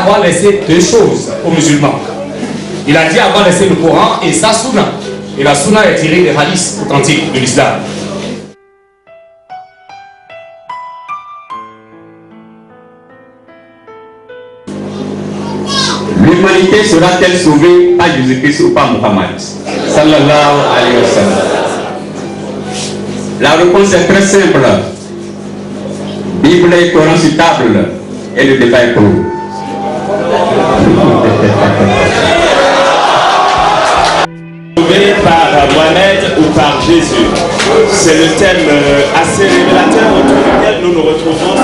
avoir laissé deux choses aux musulmans. Il a dit avoir laissé le Coran et sa Sunna. Et la Sunna est tirée des hadiths authentiques de l'islam. L'humanité sera-t-elle sauvée par Jésus-Christ ou par Mohammed? Sallallahu alayhi wa sallam. La réponse est très simple. Bible et Coran sur table et le débat est clos. Sauvé par Mohamed ou par Jésus. C'est le thème assez révélateur autour duquel nous nous retrouvons.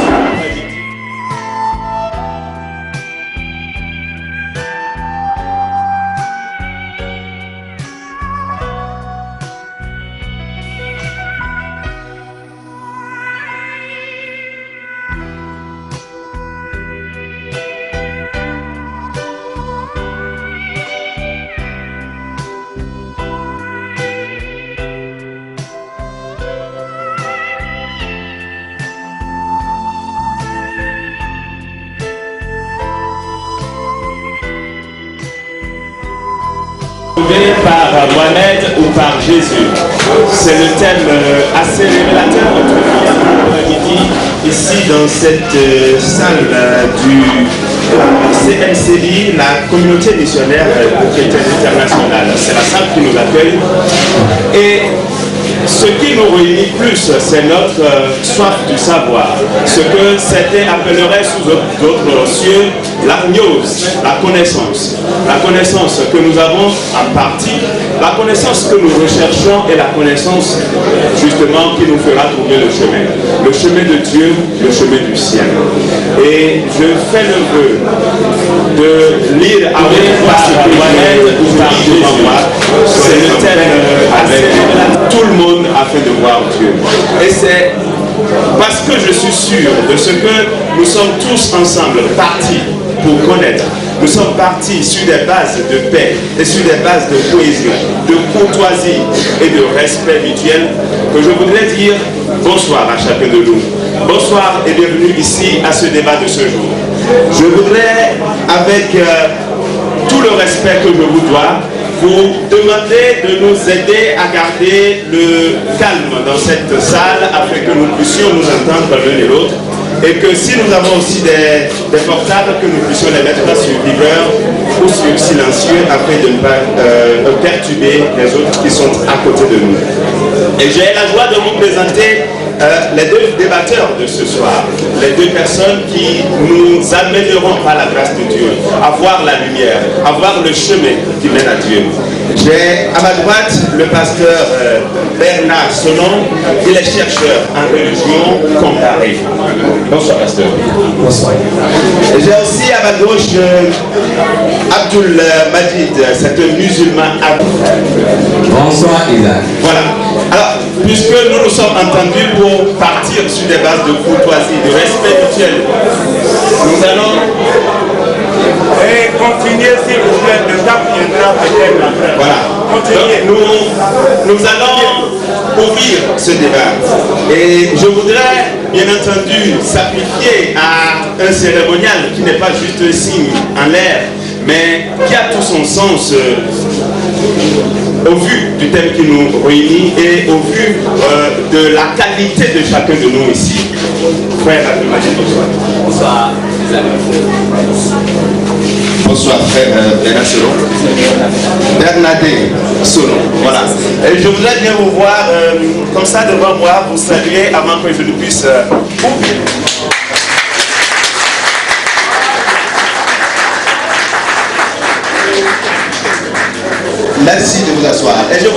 Sauvé par Mohamed ou par Jésus. C'est le thème assez révélateur autour duquel nous ici dans cette salle du CMCI, la communauté missionnaire chrétienne internationale. C'est la salle qui nous accueille. Et ce qui nous réunit plus, c'est notre soif du savoir. Ce que certains appelleraient sous d'autres cieux la gnose, la connaissance. La connaissance que nous avons en partie, la connaissance que nous recherchons est la connaissance justement qui nous fera trouver le chemin. Le chemin de Dieu, le chemin du ciel. Et je fais le vœu de lire avec moi ce que Mohamed ou par Jésus. C'est le thème avec tout le monde afin de voir Dieu. Et c'est parce que je suis sûr de ce que nous sommes tous ensemble partis pour connaître. Nous sommes partis sur des bases de paix et sur des bases de cohésion, de courtoisie et de respect mutuel que je voudrais dire bonsoir à chacun de nous. Bonsoir et bienvenue ici à ce débat de ce jour. Je voudrais, avec tout le respect que je vous dois, vous demander de nous aider à garder le calme dans cette salle afin que nous puissions nous entendre l'un et l'autre. Et que si nous avons aussi des portables, que nous puissions les mettre sur vibreur ou sur silencieux afin de ne pas perturber les autres qui sont à côté de nous. Et j'ai la joie de vous présenter les deux débatteurs de ce soir, les deux personnes qui nous amèneront par la grâce de Dieu à voir la lumière, à voir le chemin qui mène à Dieu. J'ai à ma droite le pasteur Bernard Sonon, il est chercheur en religion comparée. Bonsoir pasteur. Bonsoir. J'ai aussi à ma gauche Abdul Majid, c'est un musulman. Bonsoir Isaac. Voilà. Alors, puisque nous nous sommes entendus pour partir sur des bases de courtoisie, de respect mutuel, nous allons continuer s'il vous plaît, le temps viendra peut-être après. Voilà. Continuez. Nous allons ouvrir ce débat. Et je voudrais, bien entendu, s'appliquer à un cérémonial qui n'est pas juste un signe en l'air, mais qui a tout son sens au vu du thème qui nous réunit et au vu de la qualité de chacun de nous ici. Frère Abdelmajid, bonsoir. Bonsoir. Bonsoir frère Bernard Sonon. Bernadette Sonon, voilà. Et je voudrais bien vous voir comme ça devant moi, vous saluer avant que je ne puisse ouvrir. Merci de vous asseoir. Et je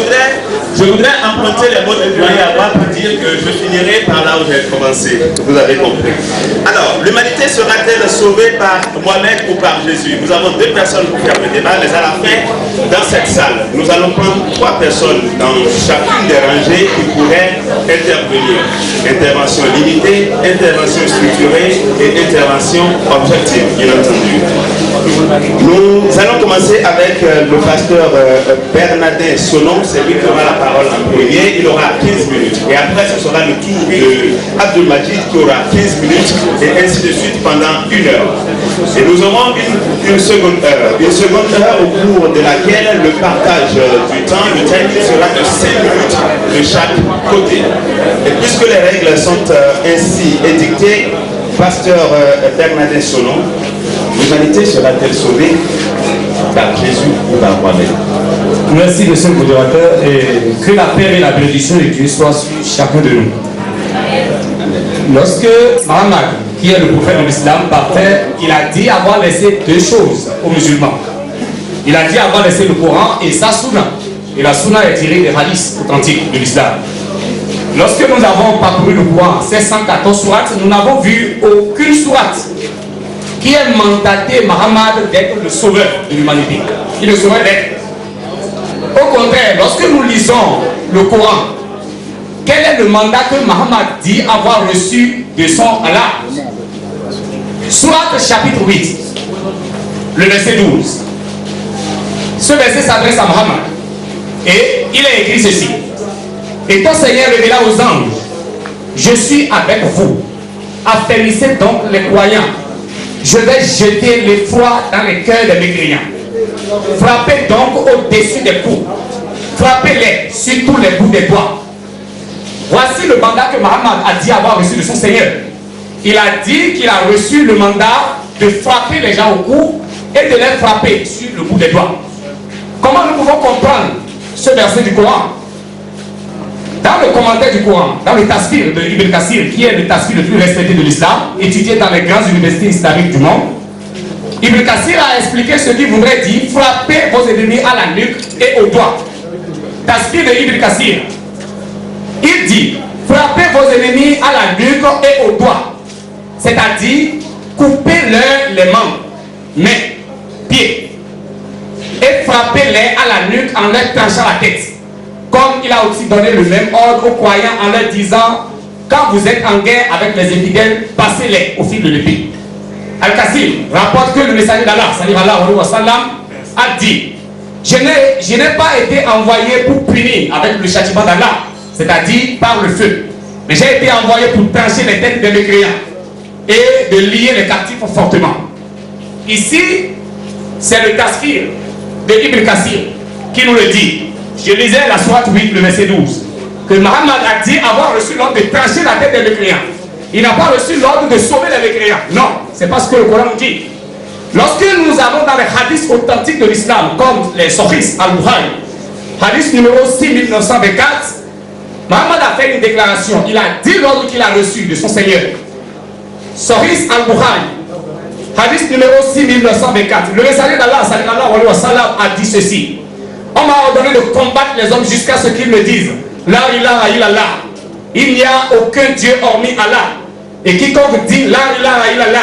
voudrais emprunter les mots de doyen Abba pour dire que je finirai par là où j'ai commencé. Vous avez compris. Alors, l'humanité sera-t-elle sauvée par Mohamed ou par Jésus? Nous avons deux personnes pour faire le débat, mais à la fin, dans cette salle, nous allons prendre trois personnes dans chacune des rangées qui pourraient intervenir. Intervention limitée, intervention structurée et intervention objective, bien entendu. Nous allons commencer avec le pasteur Bernardin Sonon, c'est lui qui aura la parole en premier, il aura 15 minutes. Et après, ce sera le tour de Abdelmajid qui aura 15 minutes, et ainsi de suite pendant 1 heure. Et nous aurons une seconde heure au cours de laquelle le partage du temps, le timing sera de 5 minutes de chaque côté. Et puisque les règles sont ainsi édictées, Pasteur Bernardin Sonon, l'humanité sera-t-elle sauvée par Jésus ou par Mohamed? Merci, monsieur le modérateur, et que la paix et la bénédiction de Dieu soient sur chacun de nous. Lorsque Mohammed, qui est le prophète de l'islam, partait, il a dit avoir laissé 2 choses aux musulmans. Il a dit avoir laissé le Coran et sa Sunna. Et la Sunna est tirée des hadiths authentiques de l'islam. Lorsque nous avons parcouru le Coran, ces 114 sourates, nous n'avons vu aucune sourate qui ait mandaté Mohammed d'être le sauveur de l'humanité. Il ne saurait l'être. Au contraire, lorsque nous lisons le Coran, quel est le mandat que Mohammed dit avoir reçu de son Allah? Sourate chapitre 8, le verset 12. Ce verset s'adresse à Mohammed. Et il est écrit ceci. Et ton Seigneur révéla aux anges, je suis avec vous. Affermissez donc les croyants. Je vais jeter l'effroi dans les cœurs des mécréants. Frappez donc au-dessus des coups. Frappez-les sur tous les bouts des doigts. Voici le mandat que Mohammed a dit avoir reçu de son Seigneur. Il a dit qu'il a reçu le mandat de frapper les gens au cou et de les frapper sur le bout des doigts. Comment nous pouvons comprendre ce verset du Coran? Dans le commentaire du Coran, dans le Tafsir de Ibn Kathir, qui est le Tafsir le plus respecté de l'islam, étudié dans les grandes universités islamiques du monde, Ibn Kathir a expliqué ce qu'il voudrait dire: frappez vos ennemis à la nuque et au doigt. Tafsir de Ibn Kathir, il dit: frappez vos ennemis à la nuque et au doigt, c'est-à-dire coupez-leur les membres, mains, pieds, et frappez-les à la nuque en leur tranchant la tête. Comme il a aussi donné le même ordre aux croyants en leur disant: quand vous êtes en guerre avec les infidèles, passez-les au fil de l'épée. Al-Qasim rapporte que le messager d'Allah, sallallahu alayhi wa sallam, a dit: je n'ai pas été envoyé pour punir avec le châtiment d'Allah, c'est-à-dire par le feu, mais j'ai été envoyé pour trancher les têtes des mécréants et de lier les captifs fortement. Ici, c'est le Tafsir de Ibn Kathir qui nous le dit. Je lisais la sourate 8, le verset 12, que Mohammed a dit avoir reçu l'ordre de trancher la tête des mécréants. Il n'a pas reçu l'ordre de sauver les mécréants. Non, c'est pas ce que le Coran nous dit. Lorsque nous allons dans les hadiths authentiques de l'islam, comme les Sahih al-Bukhari, hadith numéro 6924, Mohammed a fait une déclaration. Il a dit l'ordre qu'il a reçu de son Seigneur. Sahih al-Bukhari, hadith numéro 6924. Le messager d'Allah, sallallahu alayhi wa sallam, a dit ceci: on m'a ordonné de combattre les hommes jusqu'à ce qu'ils me disent: la ilaha illallah, il n'y a aucun Dieu hormis Allah. Et quiconque dit la ilaha illallah,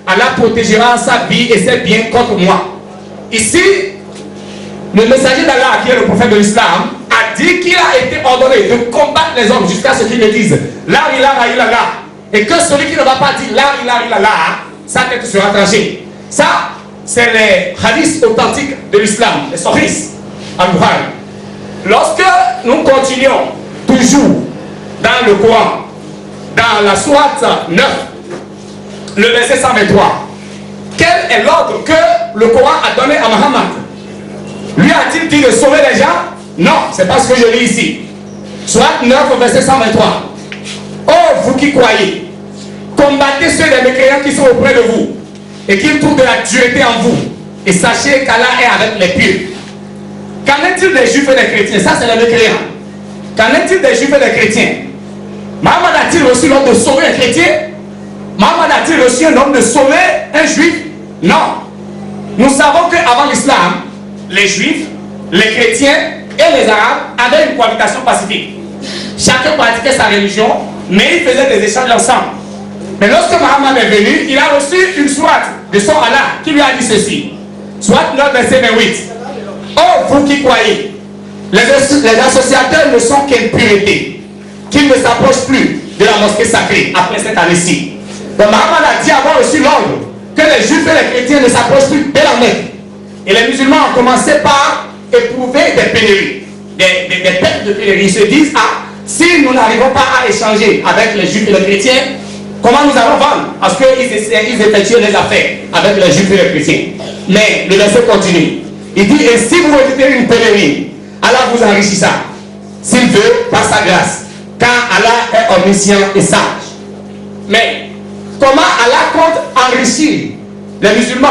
Allah protégera sa vie et ses biens contre moi. Ici, le messager d'Allah, qui est le prophète de l'islam, a dit qu'il a été ordonné de combattre les hommes jusqu'à ce qu'ils me disent la ilaha illallah. Et que celui qui ne va pas dire la ilaha illallah, sa tête sera tranchée. Ça, c'est les hadiths authentiques de l'islam, les Sahih al-Bukhari. Lorsque nous continuons toujours dans le Coran, dans la sourate 9, le verset 123, quel est l'ordre que le Coran a donné à Mohammed? Lui a-t-il dit de sauver les gens? Non, c'est pas ce que je lis ici. Sourate 9, verset 123. Oh, vous qui croyez, combattez ceux des mécréants qui sont auprès de vous et qu'ils trouvent de la dureté en vous, et sachez qu'Allah est avec les pieux. Qu'en est-il des juifs et des chrétiens? Ça, c'est les mécréants. Qu'en est-il des juifs et des chrétiens? Mohammed a-t-il reçu l'ordre de sauver un chrétien? Mohammed a-t-il reçu un ordre de sauver un juif? Non. Nous savons qu'avant l'islam, les juifs, les chrétiens et les arabes avaient une cohabitation pacifique. Chacun pratiquait sa religion, mais ils faisaient des échanges ensemble. Mais lorsque Mohammed est venu, il a reçu une sourate de son Allah qui lui a dit ceci. Sourate 9, verset 28. Oh, vous qui croyez, les associateurs ne sont qu'impureté, qu'ils ne s'approchent plus de la mosquée sacrée après cette année-ci. Donc Mohammed a dit avoir reçu l'ordre que les juifs et les chrétiens ne s'approchent plus de la Mecque. Et les musulmans ont commencé par éprouver des pénuries, des pertes de pénuries. Ils se disent, ah, si nous n'arrivons pas à échanger avec les juifs et les chrétiens, comment nous allons vendre? Parce qu'ils effectuent les affaires avec les juifs et les chrétiens. Mais le verset continue. Il dit, et si vous évitez une pénurie, Allah vous enrichira, s'il veut, par sa grâce, car Allah est omniscient et sage. Mais comment Allah compte enrichir les musulmans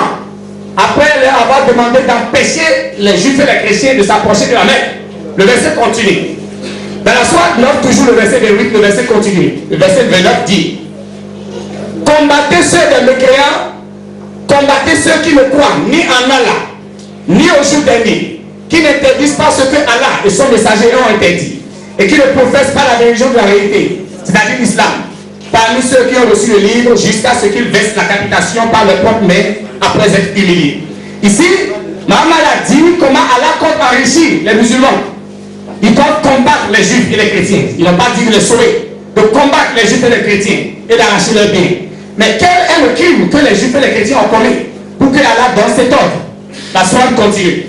après leur avoir demandé d'empêcher les juifs et les chrétiens de s'approcher de la Mecque? Le verset continue. Dans la sourate 9, toujours le verset 28, le verset continue. Le verset 29 dit, combattez ceux des mécréants, combattez ceux qui ne croient ni en Allah, ni au jour dernier, qui n'interdisent pas ce que Allah et son messager ont interdit, et qui ne professent pas la religion de la réalité, c'est-à-dire l'islam, parmi ceux qui ont reçu le livre, jusqu'à ce qu'ils versent la capitation par leurs propres mains, après être humiliés. Ici, Mohammed a dit comment Allah compte enrichir les musulmans. Ils doivent combattre les juifs et les chrétiens. Ils n'ont pas dit de les sauver, de combattre les juifs et les chrétiens et d'arracher leurs biens. Mais quel est le crime que les juifs et les chrétiens ont commis pour que Allah donne cet ordre? La soirée continue.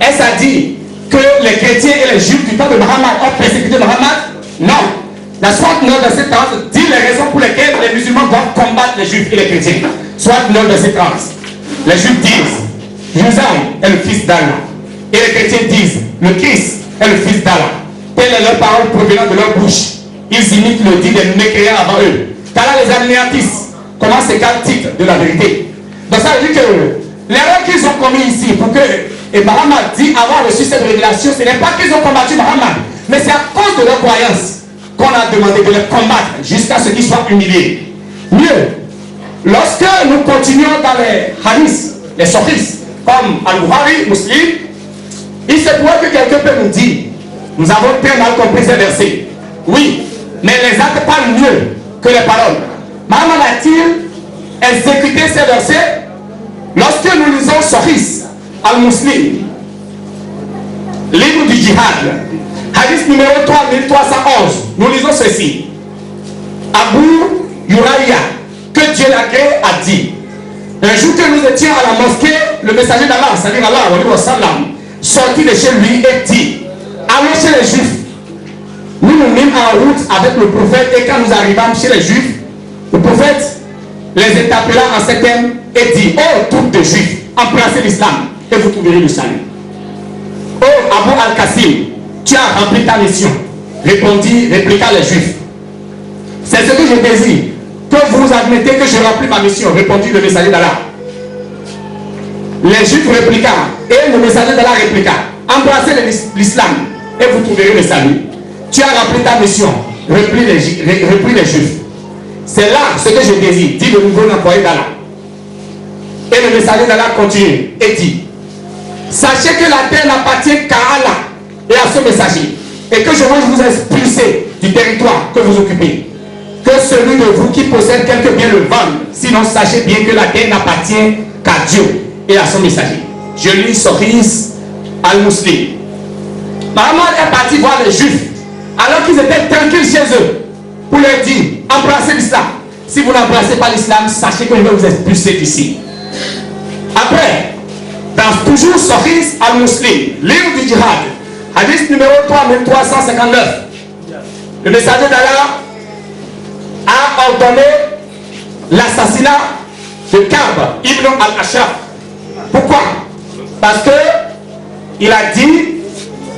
Est-ce à dire que les chrétiens et les juifs du temps de Mohammed ont persécuté Mohammed? Non. La sourate 9, verset 30 dit les raisons pour lesquelles les musulmans doivent combattre les juifs et les chrétiens. Sourate 9, verset 30. Les juifs disent, Jésus est le fils d'Allah. Et les chrétiens disent, le Christ est le fils d'Allah. Telle est leur parole provenant de leur bouche. Ils imitent le dit des mécréants avant eux. Car là, les anéantistes. Comment s'écarte titre de la vérité? Donc ça veut dire que l'erreur qu'ils ont commis ici, pour que et Mohammed dit avoir reçu cette révélation, ce n'est pas qu'ils ont combattu Mohammed, mais c'est à cause de leur croyance qu'on a demandé de les combattre jusqu'à ce qu'ils soient humiliés. Mieux, lorsque nous continuons dans les hadiths, les sahihs, comme Al-Bukhari, Muslim, il se pourrait que quelqu'un peut nous dire, nous avons très mal compris ces versets. Oui, mais les actes parlent mieux que les paroles. Mohammed a-t-il exécuté ces versets? Lorsque nous lisons Sahih Al-Muslim, livre du djihad, hadith numéro 3311, nous lisons ceci. Abu Yuraya, que Dieu l'agrée, a dit, un jour que nous étions à la mosquée, le messager d'Allah, c'est-à-dire Allah, sortit de chez lui et dit, allons chez les juifs. Nous nous mîmes en route avec le prophète et quand nous arrivâmes chez les juifs, le prophète les interpella en ces termes et dit, oh troupes de juifs, embrassez l'islam et vous trouverez le salut. Oh Abu Al-Qasim, tu as rempli ta mission, répliqua les juifs. C'est ce que je désire, que vous admettez que je remplis ma mission, répondit le messager d'Allah. Les juifs répliquèrent et le messager d'Allah répliqua, embrassez l'islam et vous trouverez le salut. Tu as rempli ta mission, repris les juifs. C'est là ce que je désire, dit le nouveau employé d'Allah. Et le messager d'Allah continue et dit, sachez que la terre n'appartient qu'à Allah et à ce messager, et que je vais vous expulser du territoire que vous occupez. Que celui de vous qui possède quelque bien le vende, sinon sachez bien que la terre n'appartient qu'à Dieu et à son messager. Je lis Sahih Al-Muslim. Mohammed est parti voir les juifs alors qu'ils étaient tranquilles chez eux pour leur dire, embrassez l'islam. Si vous n'embrassez pas l'islam, sachez que je vais vous expulser d'ici. Après, dans toujours Sahih Al-Muslim, livre du djihad, hadith numéro 3359, le messager d'Allah a ordonné l'assassinat de Ka'b ibn al-Ashraf. Pourquoi? Parce que il a dit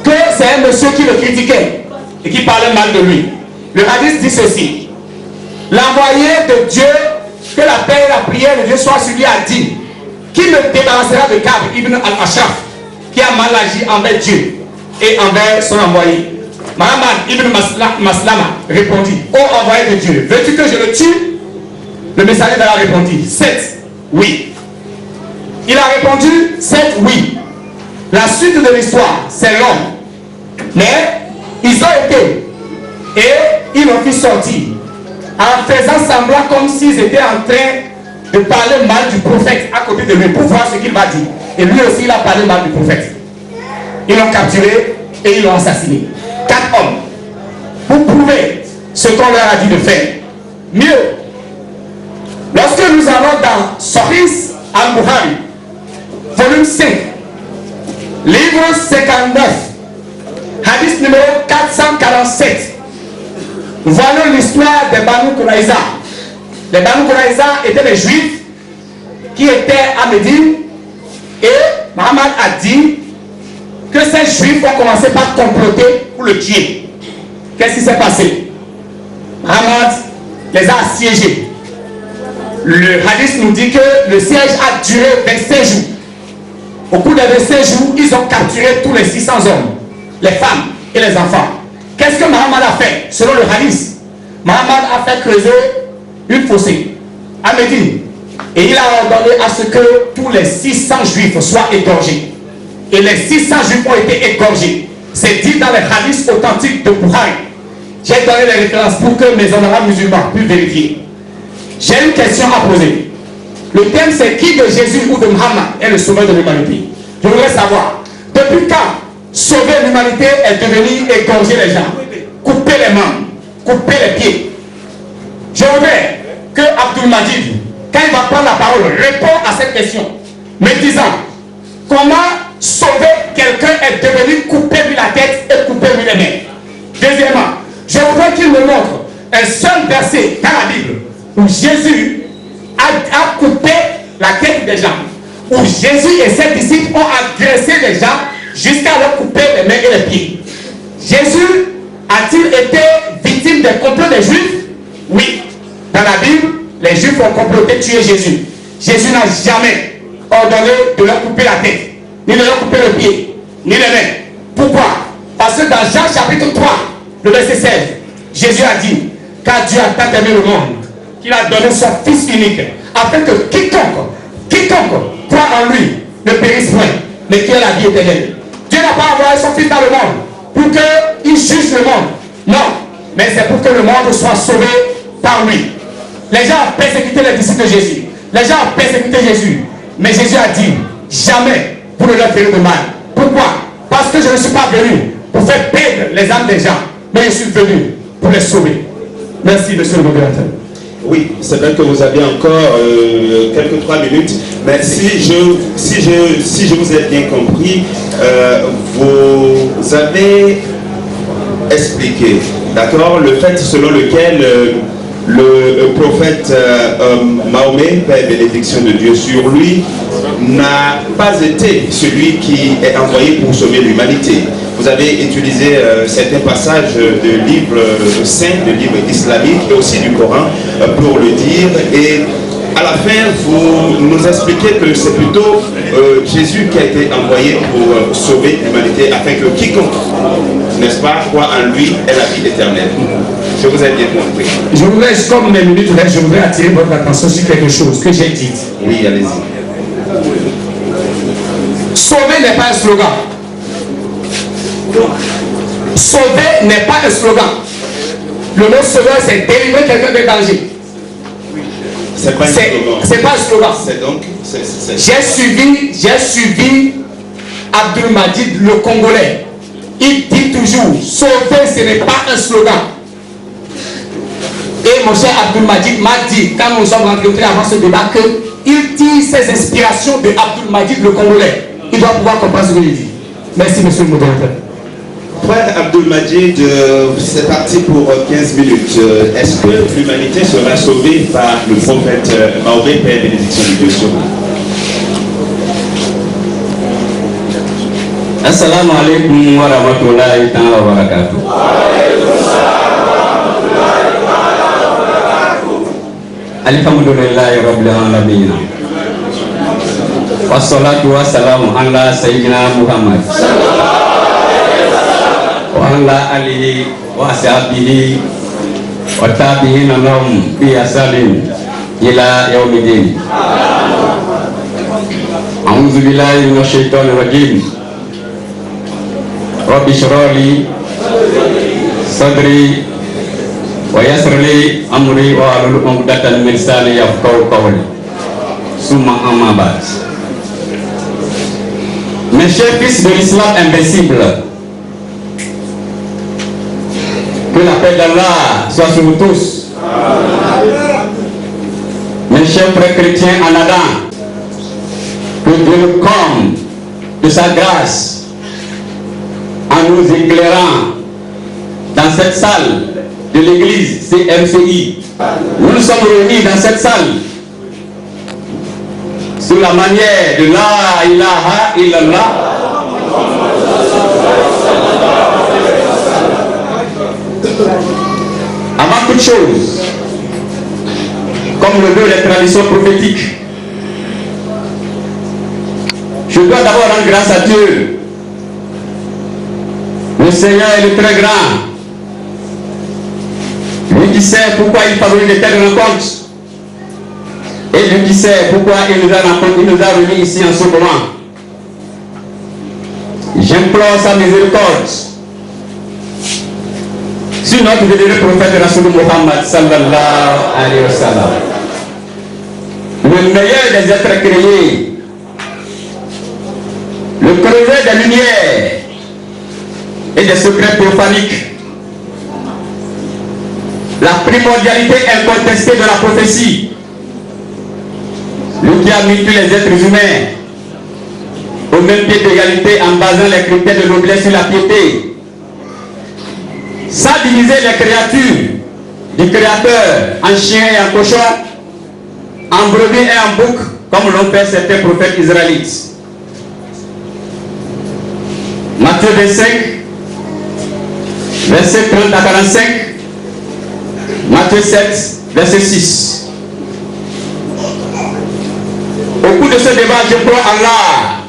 que c'est un monsieur qui le critiquait et qui parlait mal de lui. Le hadith dit ceci: l'envoyé de Dieu, que la paix et la prière de Dieu soient sur lui, a dit, qui me débarrassera de Ka'b ibn al-Ashraf, qui a mal agi envers Dieu et envers son envoyé? Muhammad ibn Maslama répondit, ô envoyé de Dieu, veux-tu que je le tue? Le messager d'Allah répondit, 7, oui. Il a répondu, 7, oui. La suite de l'histoire, c'est long. Mais ils ont été et ils l'ont fait sortir en faisant semblant comme s'ils étaient en train de parler mal du prophète à côté de lui pour voir ce qu'il va dire. Et lui aussi, il a parlé mal du prophète. Ils l'ont capturé et ils l'ont assassiné. 4 hommes. Pour prouver ce qu'on leur a dit de faire. Mieux, lorsque nous allons dans Sahih Al-Bukhari, volume 5, Livre 59, hadith numéro 447. Voyons l'histoire des Banu Quraïza. Les Banu Quraïza étaient des Juifs qui étaient à Médine, et Mohammed a dit que ces Juifs ont commencé par comploter pour le tuer. Qu'est-ce qui s'est passé? Mohammed les a assiégés. Le hadith nous dit que le siège a duré 25 jours. Au cours des 25 jours, ils ont capturé tous les 600 hommes, les femmes et les enfants. Qu'est-ce que Mohammed a fait? Selon le hadith, Mohammed a fait creuser une fossée à Médine. Et il a ordonné à ce que tous les 600 juifs soient égorgés. Et les 600 juifs ont été égorgés. C'est dit dans les hadiths authentiques de Bukhari. J'ai donné les références pour que mes honorables musulmans puissent vérifier. J'ai une question à poser. Le thème, c'est qui de Jésus ou de Muhammad est le sauveur de l'humanité? Je voudrais savoir, depuis quand sauver l'humanité est devenu égorger les gens, couper les mains, couper les pieds? Je voudrais que Abdul Majid, quand il va prendre la parole, répond à cette question, me disant comment sauver quelqu'un est devenu couper lui la tête et couper lui les mains. Deuxièmement, je voudrais qu'il me montre un seul verset dans la Bible où Jésus a coupé la tête des gens, où Jésus et ses disciples ont agressé les gens jusqu'à leur couper les mains et les pieds. Jésus a-t-il été victime des complots des Juifs? Oui. Dans la Bible, les Juifs ont comploté tuer Jésus. Jésus n'a jamais ordonné de leur couper la tête, ni de leur couper le pied, ni les mains. Pourquoi? Parce que dans Jean chapitre 3, le verset 16, Jésus a dit, car Dieu a tant aimé le monde, qu'il a donné son Fils unique, afin que quiconque croit en lui ne périsse point, mais qu'il ait la vie éternelle. Dieu n'a pas envoyé son Fils dans le monde pour qu'il juge le monde. Non, mais c'est pour que le monde soit sauvé par lui. Les gens ont persécuté les disciples de Jésus. Les gens ont persécuté Jésus. Mais Jésus a dit, jamais vous ne leur ferez de mal. Pourquoi? Parce que je ne suis pas venu pour faire perdre les âmes des gens, mais je suis venu pour les sauver. Merci, monsieur le modérateur. Oui, c'est vrai que vous avez encore quelques 3 minutes, mais si je vous ai bien compris, vous avez expliqué, d'accord, le fait selon lequel le prophète Mahomet, paix et bénédiction de Dieu sur lui, n'a pas été celui qui est envoyé pour sauver l'humanité. Vous avez utilisé certains passages de livres saints, de livres islamiques et aussi du Coran pour le dire. Et à la fin, vous nous expliquez que c'est plutôt Jésus qui a été envoyé pour sauver l'humanité afin que quiconque, n'est-ce pas, croit en lui ait la vie éternelle. Je vous ai bien compris. Je voudrais, comme mes minutes, je voudrais attirer votre attention sur quelque chose que j'ai dit. Oui, allez-y. Sauver n'est pas un slogan. Sauver n'est pas un slogan. Le mot sauveur, c'est délivrer quelqu'un de danger. C'est pas un slogan. C'est pas un slogan. C'est donc. J'ai suivi Abdul Majid, le Congolais. Il dit toujours, sauver, ce n'est pas un slogan. Et mon cher Abdul Majid m'a dit, quand nous sommes rencontrés avant ce débat, qu'il tire ses inspirations de Abdul Majid, le Congolais. Il doit pouvoir comprendre ce que il dit. Merci, monsieur le modérateur. Frère Abdul Majid, c'est parti pour 15 minutes. Est-ce que l'humanité sera sauvée par le prophète Mahomet, paix et bénédiction de Dieu sur lui? Assalamu alaikum wa rahmatullahi ta'ala wa barakatuh. Alhamdulillahi rabbil alamin. Wassalatu wassalamu ala sayyidina Muhammad wa ala alihi wa ashabihi wa tabi'ina lahum bi ihsanin ila yaumiddin. A'udzu billahi minasy syaithanir rajim. Rabbi shrah li sadri wa yassir li amri wa hlul 'uqdatam min lisani yafqahu qawli. Summa amma ba'd. Mes chers fils de l'islam invincible, que la paix d'Allah soit sur vous tous. Mes chers frères chrétiens en Adam, que Dieu comme de sa grâce en nous éclairant dans cette salle de l'église CMCI. Nous nous sommes réunis dans cette salle sous la manière de la ilaha illallah. Avant toute chose, comme le veut les traditions prophétiques, je dois d'abord rendre grâce à Dieu. Le Seigneur est le très grand. Lui qui sait pourquoi il favorise de telles rencontres. Et lui qui sait pourquoi il nous a remis ici en ce moment. J'implore sa miséricorde sur notre vénéré prophète Rasoul Muhammad sallallahu alayhi wa sallam, le meilleur des êtres créés, le creuset des lumières et des secrets prophaniques, la primordialité incontestée de la prophétie, lui qui a mis tous les êtres humains au même pied d'égalité en basant les critères de noblesse sur la piété, sans diviser les créatures du Créateur en chien et en cochon, en brebis et en bouc, comme l'ont fait certains prophètes israélites. Matthieu 25, verset 30 à 45, Matthieu 7, verset 6. Au cours de ce débat, je prends Allah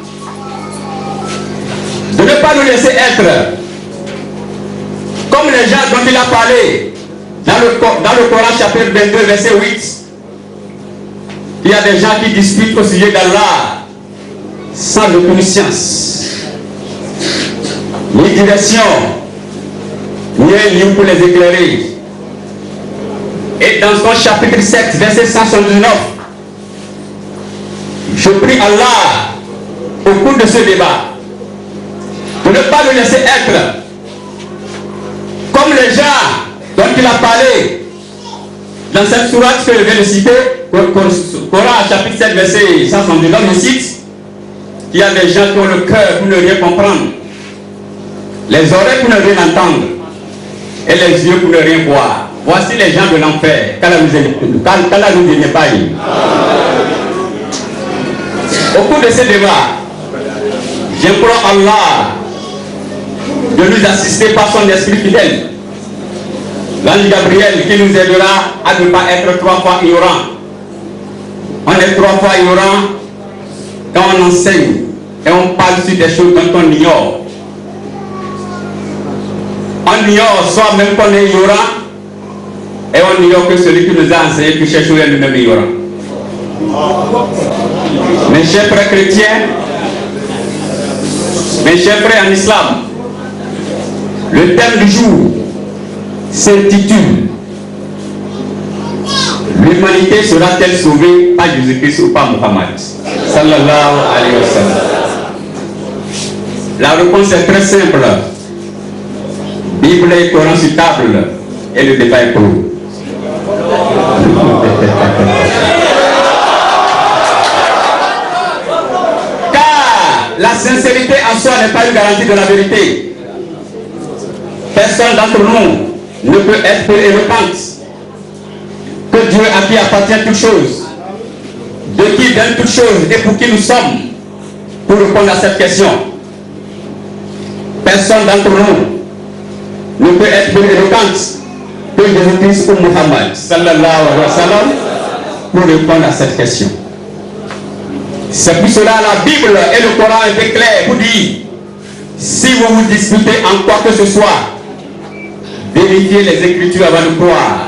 de ne pas nous laisser être comme les gens dont il a parlé dans le Coran chapitre 22 verset 8. Il y a des gens qui discutent au sujet d'Allah sans aucune science, ni direction, ni un livre pour les éclairer. Et dans son chapitre 7 verset 179, je prie Allah au cours de ce débat de ne pas nous laisser être comme les gens dont il a parlé dans cette sourate que je viens de citer, Coran chapitre 7 verset 179, je cite, il y a des gens qui ont le cœur pour ne rien comprendre, les oreilles pour ne rien entendre et les yeux pour ne rien voir. Voici les gens de l'enfer, qu'Allah nous épargne. Au cours de ce débat, j'implore Allah de nous assister par son esprit fidèle, l'ange Gabriel qui nous aidera à ne pas être 3 fois ignorant. On est 3 fois ignorant quand on enseigne et on parle sur des choses dont on ignore. On ignore soi-même qu'on est ignorant et on ignore que celui qui nous a enseigné que cherche est lui-même ignorant. Mes chers frères chrétiens, mes chers frères en islam, le thème du jour s'intitule l'humanité sera-t-elle sauvée par Jésus-Christ ou par Muhammad sallallahu alayhi wa sallam? La réponse est très simple. Bible et Coran sur table et le débat est clos. Car la sincérité en soi n'est pas une garantie de la vérité. Personne d'entre nous ne peut être éloquente que Dieu à qui appartient toutes choses, de qui donne toutes choses et pour qui nous sommes, pour répondre à cette question. Personne d'entre nous ne peut être plus éloquente que Jésus-Christ ou Muhammad sallallahu alayhi wa sallam pour répondre à cette question. C'est pour cela la Bible et le Coran étaient clairs pour dire, si vous vous disputez en quoi que ce soit, vérifiez les Écritures avant de croire.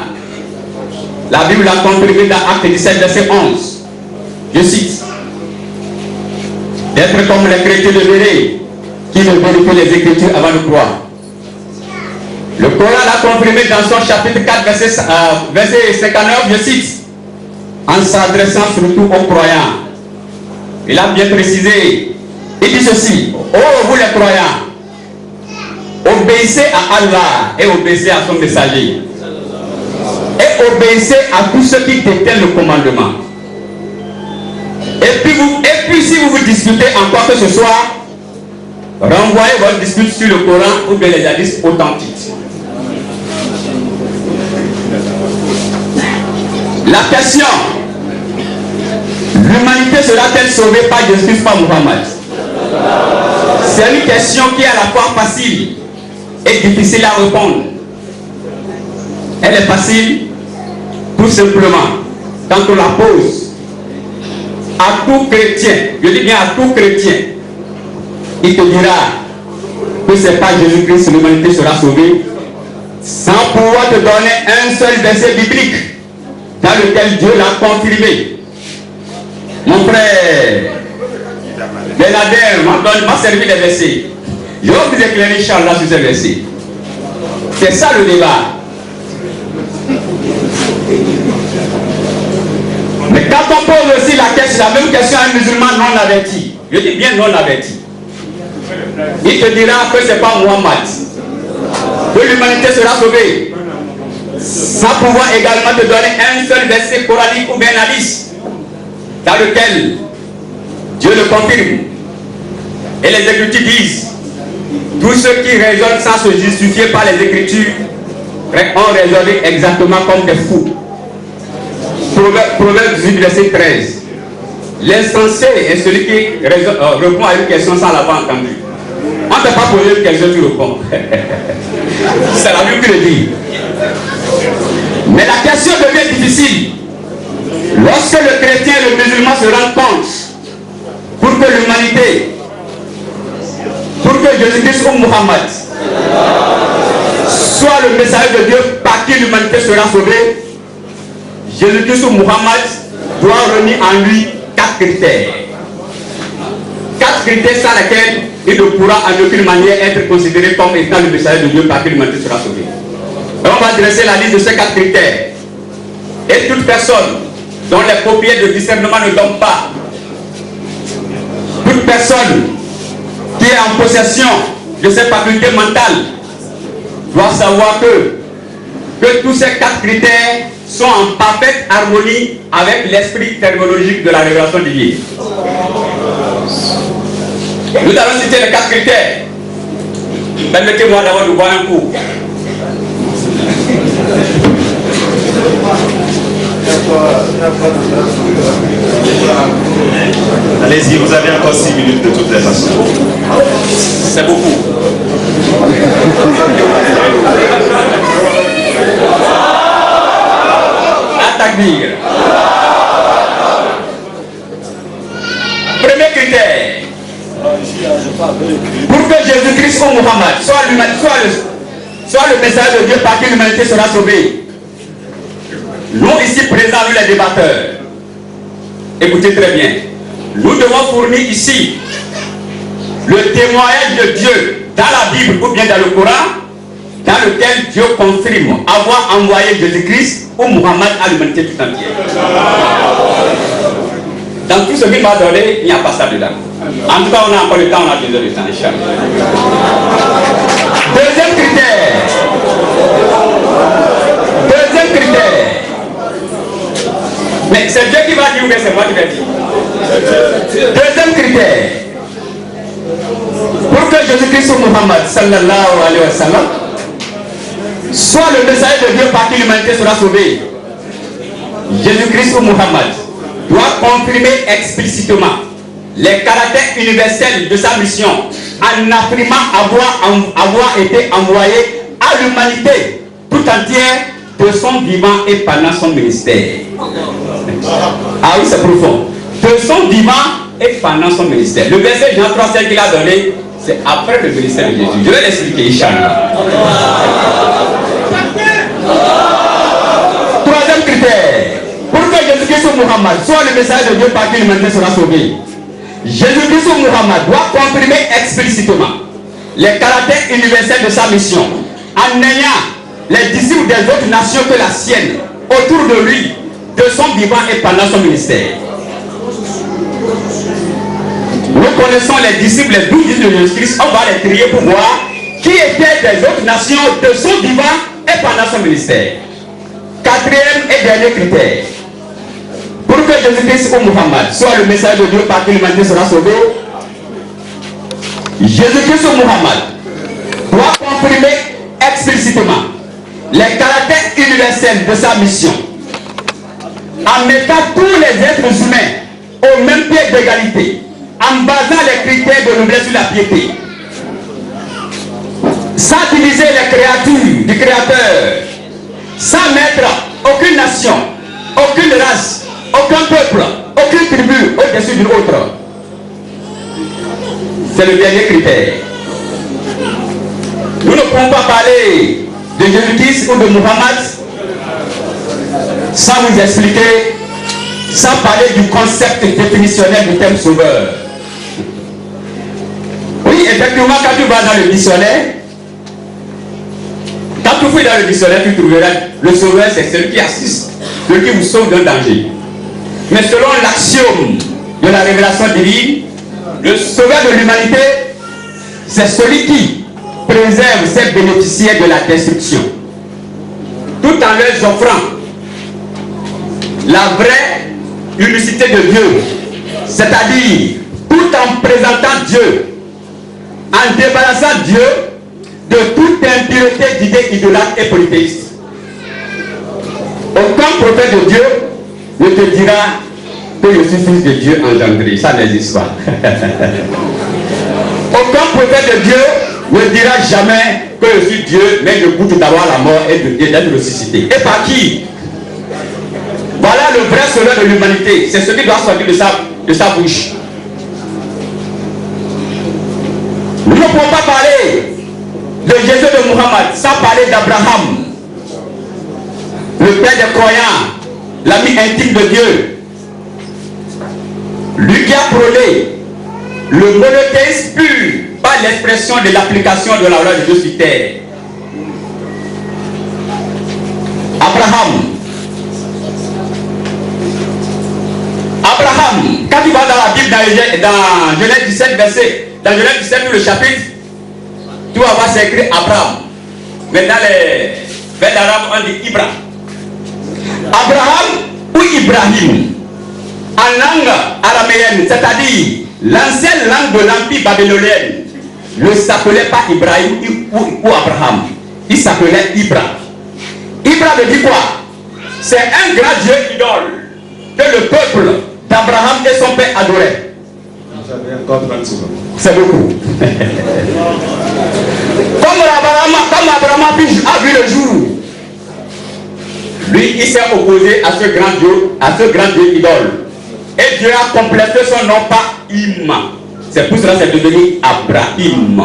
La Bible a comprimé dans Acte 17 verset 11. Je cite, d'être comme les chrétiens de Béret qui ne vérifient les Écritures avant de croire. Le Coran l'a comprimé dans son chapitre 4 verset 59, je cite, en s'adressant surtout aux croyants. Il a bien précisé, il dit ceci, oh vous les croyants, obéissez à Allah et obéissez à son messager. Et obéissez à tous ceux qui détiennent le commandement. Et puis si vous vous disputez en quoi que ce soit, renvoyez votre dispute sur le Coran ou bien les hadiths authentiques. La question, l'humanité sera-t-elle sauvée par Jésus-Christ, par Muhammad? C'est une question qui est à la fois facile et difficile à répondre. Elle est facile tout simplement quand on la pose à tout chrétien, je dis bien à tout chrétien, il te dira que c'est par Jésus-Christ que l'humanité sera sauvée, sans pouvoir te donner un seul verset biblique dans lequel Dieu l'a confirmé. Mon frère Benader m'a servi des versets. Je vais vous éclairer Inch'Allah sur ces versets. C'est ça le débat. Mais quand on pose aussi la même question à un musulman non averti, je dis bien non averti, il te dira que ce n'est pas Muhammad, que l'humanité sera sauvée, sans pouvoir également te donner un seul verset coranique ou bien hadith dans lequel Dieu le confirme. Et les Écritures disent, tous ceux qui raisonnent sans se justifier par les Écritures ont raisonné exactement comme des fous. Proverbe 18, verset 13. L'insensé est celui qui répond à une question sans l'avoir entendu. On ne t'a pas posé une question, tu réponds. C'est la Bible qui le dit. Mais la question devient difficile lorsque le chrétien et le musulman se rendent compte pour que l'humanité, pour que Jésus-Christ ou Muhammad soit le messager de Dieu par qui l'humanité sera sauvée, Jésus-Christ ou Muhammad doit réunir en lui 4 critères. 4 critères sans lesquels il ne pourra en aucune manière être considéré comme étant le messager de Dieu par qui l'humanité sera sauvée. Et on va dresser la liste de ces 4 critères. Et toute personne dont les paupières de discernement ne dorment pas, toute personne qui est en possession de ses facultés mentales doit savoir que tous ces 4 critères sont en parfaite harmonie avec l'esprit terminologique de la révélation divine. Nous allons citer les 4 critères. Permettez-moi d'abord de voir un coup. Allez-y, vous avez encore 6 minutes de toutes les façons. C'est beaucoup. Atakbir. Premier critère. Pour que Jésus-Christ ou Muhammad soit le message de Dieu par qui l'humanité sera sauvée. Nous ici présents, nous les débatteurs, écoutez très bien, nous devons fournir ici le témoignage de Dieu dans la Bible ou bien dans le Coran, dans lequel Dieu confirme avoir envoyé Jésus-Christ ou Muhammad à l'humanité tout entière. Dans tout ce qu'il m'a donné, il n'y a pas ça dedans. En tout cas, on a encore le temps, on a besoin de temps, Inch'Allah. Deuxième critère. Mais c'est Dieu qui va dire ou bien c'est moi qui vais dire. Deuxième critère. Pour que Jésus-Christ ou Muhammad sallallahu alayhi wa sallam soit le messager de Dieu par qui l'humanité sera sauvée, Jésus-Christ ou Muhammad doit confirmer explicitement les caractères universels de sa mission en affirmant avoir été envoyé à l'humanité tout entière de son vivant et pendant son ministère. Ah oui, c'est profond. De son vivant et pendant son ministère. Le verset Jean 3,5 qu'il a donné, c'est après le ministère de Jésus. Je vais l'expliquer, Inch'Allah. Troisième critère. Pour que Jésus-Christ ou Muhammad soit le message de Dieu par qui l'humanité sera sauvée, Jésus-Christ ou Muhammad doit confirmer explicitement les caractères universels de sa mission en ayant les disciples des autres nations que la sienne autour de lui, de son vivant et pendant son ministère. Nous connaissons les disciples, les 12 disciples de Jésus-Christ, on va les trier pour voir qui étaient des autres nations de son vivant et pendant son ministère. Quatrième et dernier critère. Pour que Jésus-Christ ou Muhammad soit le message de Dieu par qui l'humanité sera sauvée, Jésus-Christ ou Muhammad doit confirmer explicitement les caractères universels de sa mission en mettant tous les êtres humains au même pied d'égalité, en basant les critères de noblesse sur la piété, sans diviser les créatures du Créateur, sans mettre aucune nation, aucune race, aucun peuple, aucune tribu au-dessus d'une autre. C'est le dernier critère. Nous ne pouvons pas parler de Jésus-Christ ou de Muhammad sans vous expliquer, sans parler du concept définitionnel du terme sauveur. Oui, effectivement, quand tu vas dans le dictionnaire, quand tu fouilles dans le dictionnaire, tu trouveras le sauveur, c'est celui qui assiste, celui qui vous sauve d'un danger. Mais selon l'axiome de la révélation divine, le sauveur de l'humanité, c'est celui qui préserve ses bénéficiaires de la destruction, tout en leur offrant la vraie unicité de Dieu, c'est-à-dire tout en présentant Dieu, en débarrassant Dieu de toute impureté d'idées idolâtres et polythéistes. Aucun prophète de Dieu ne te dira que je suis fils de Dieu engendré, ça n'existe pas. Aucun prophète de Dieu ne dira jamais que je suis Dieu, mais je goûte d'avoir la mort et d'être ressuscité. Et par qui? Voilà le vrai sauveur de l'humanité. C'est ce qui doit sortir de sa bouche. Nous ne pouvons pas parler de Jésus de Muhammad sans parler d'Abraham, le père des croyants, l'ami intime de Dieu. Lui qui a prôné le monothéisme pur par l'expression de l'application de la loi de Dieu sur terre. Abraham, quand tu vas dans la Bible, dans Genèse 17, verset, dans Genèse 17, le chapitre, tu vas voir c'est écrit Abraham. Mais dans les vers l'arabe, on dit Ibra. Abraham ou Ibrahim, en langue araméenne, c'est-à-dire l'ancienne langue de l'Empire babylonien, ne s'appelait pas Ibrahim ou Abraham. Il s'appelait Ibra. Ibra veut dire quoi? C'est un grand Dieu idole que le peuple d'Abraham et son père adoraient. C'est beaucoup. Comme Abraham a vu le jour, lui il s'est opposé à ce grand Dieu idole. Et Dieu a complété son nom par Im. C'est pour cela que c'est devenu Abraham.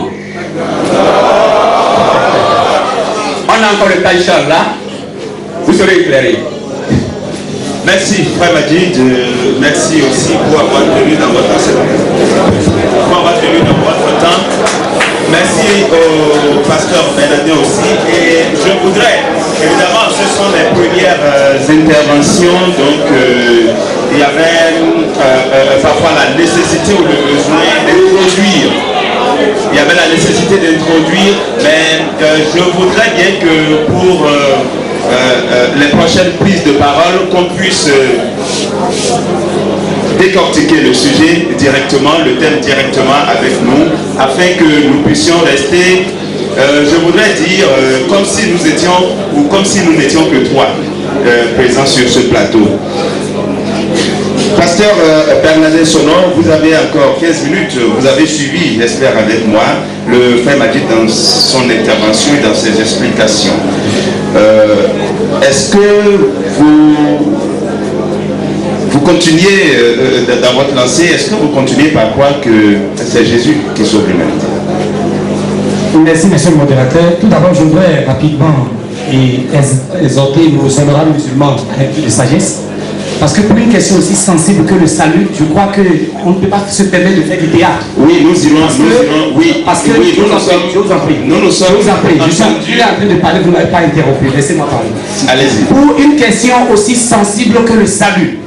On a encore le taïchal là. Vous serez éclairés. Merci, Frère Majid. Merci aussi pour avoir tenu dans votre temps. Merci au pasteur Bernadette aussi. Et je voudrais, évidemment, ce sont les premières interventions, donc il y avait parfois la nécessité ou le besoin d'introduire. Il y avait la nécessité d'introduire, mais je voudrais bien que pour les prochaines prises de parole, qu'on puisse décortiquer le sujet directement, le thème directement avec nous, afin que nous puissions rester, je voudrais dire, comme si nous étions, ou comme si nous n'étions que trois présents sur ce plateau. Pasteur Bernadette Sonor, vous avez encore 15 minutes, vous avez suivi, j'espère avec moi, le frère Majid dans son intervention et dans ses explications. Est-ce que vous continuez dans votre lancée, est-ce que vous continuez par croire que c'est Jésus qui sauve l'humanité? Merci, monsieur le modérateur. Tout d'abord, je voudrais rapidement exhorter nos honorables musulmans avec plus de sagesse. Parce que pour une question aussi sensible que le salut, je crois qu'on ne peut pas se permettre de faire du théâtre. Oui, nous irons, oui. Parce que, oui, je vous en prie, je suis en train de parler, vous ne m'avez pas interrompu, laissez-moi parler. Allez-y. Pour une question aussi sensible que le salut,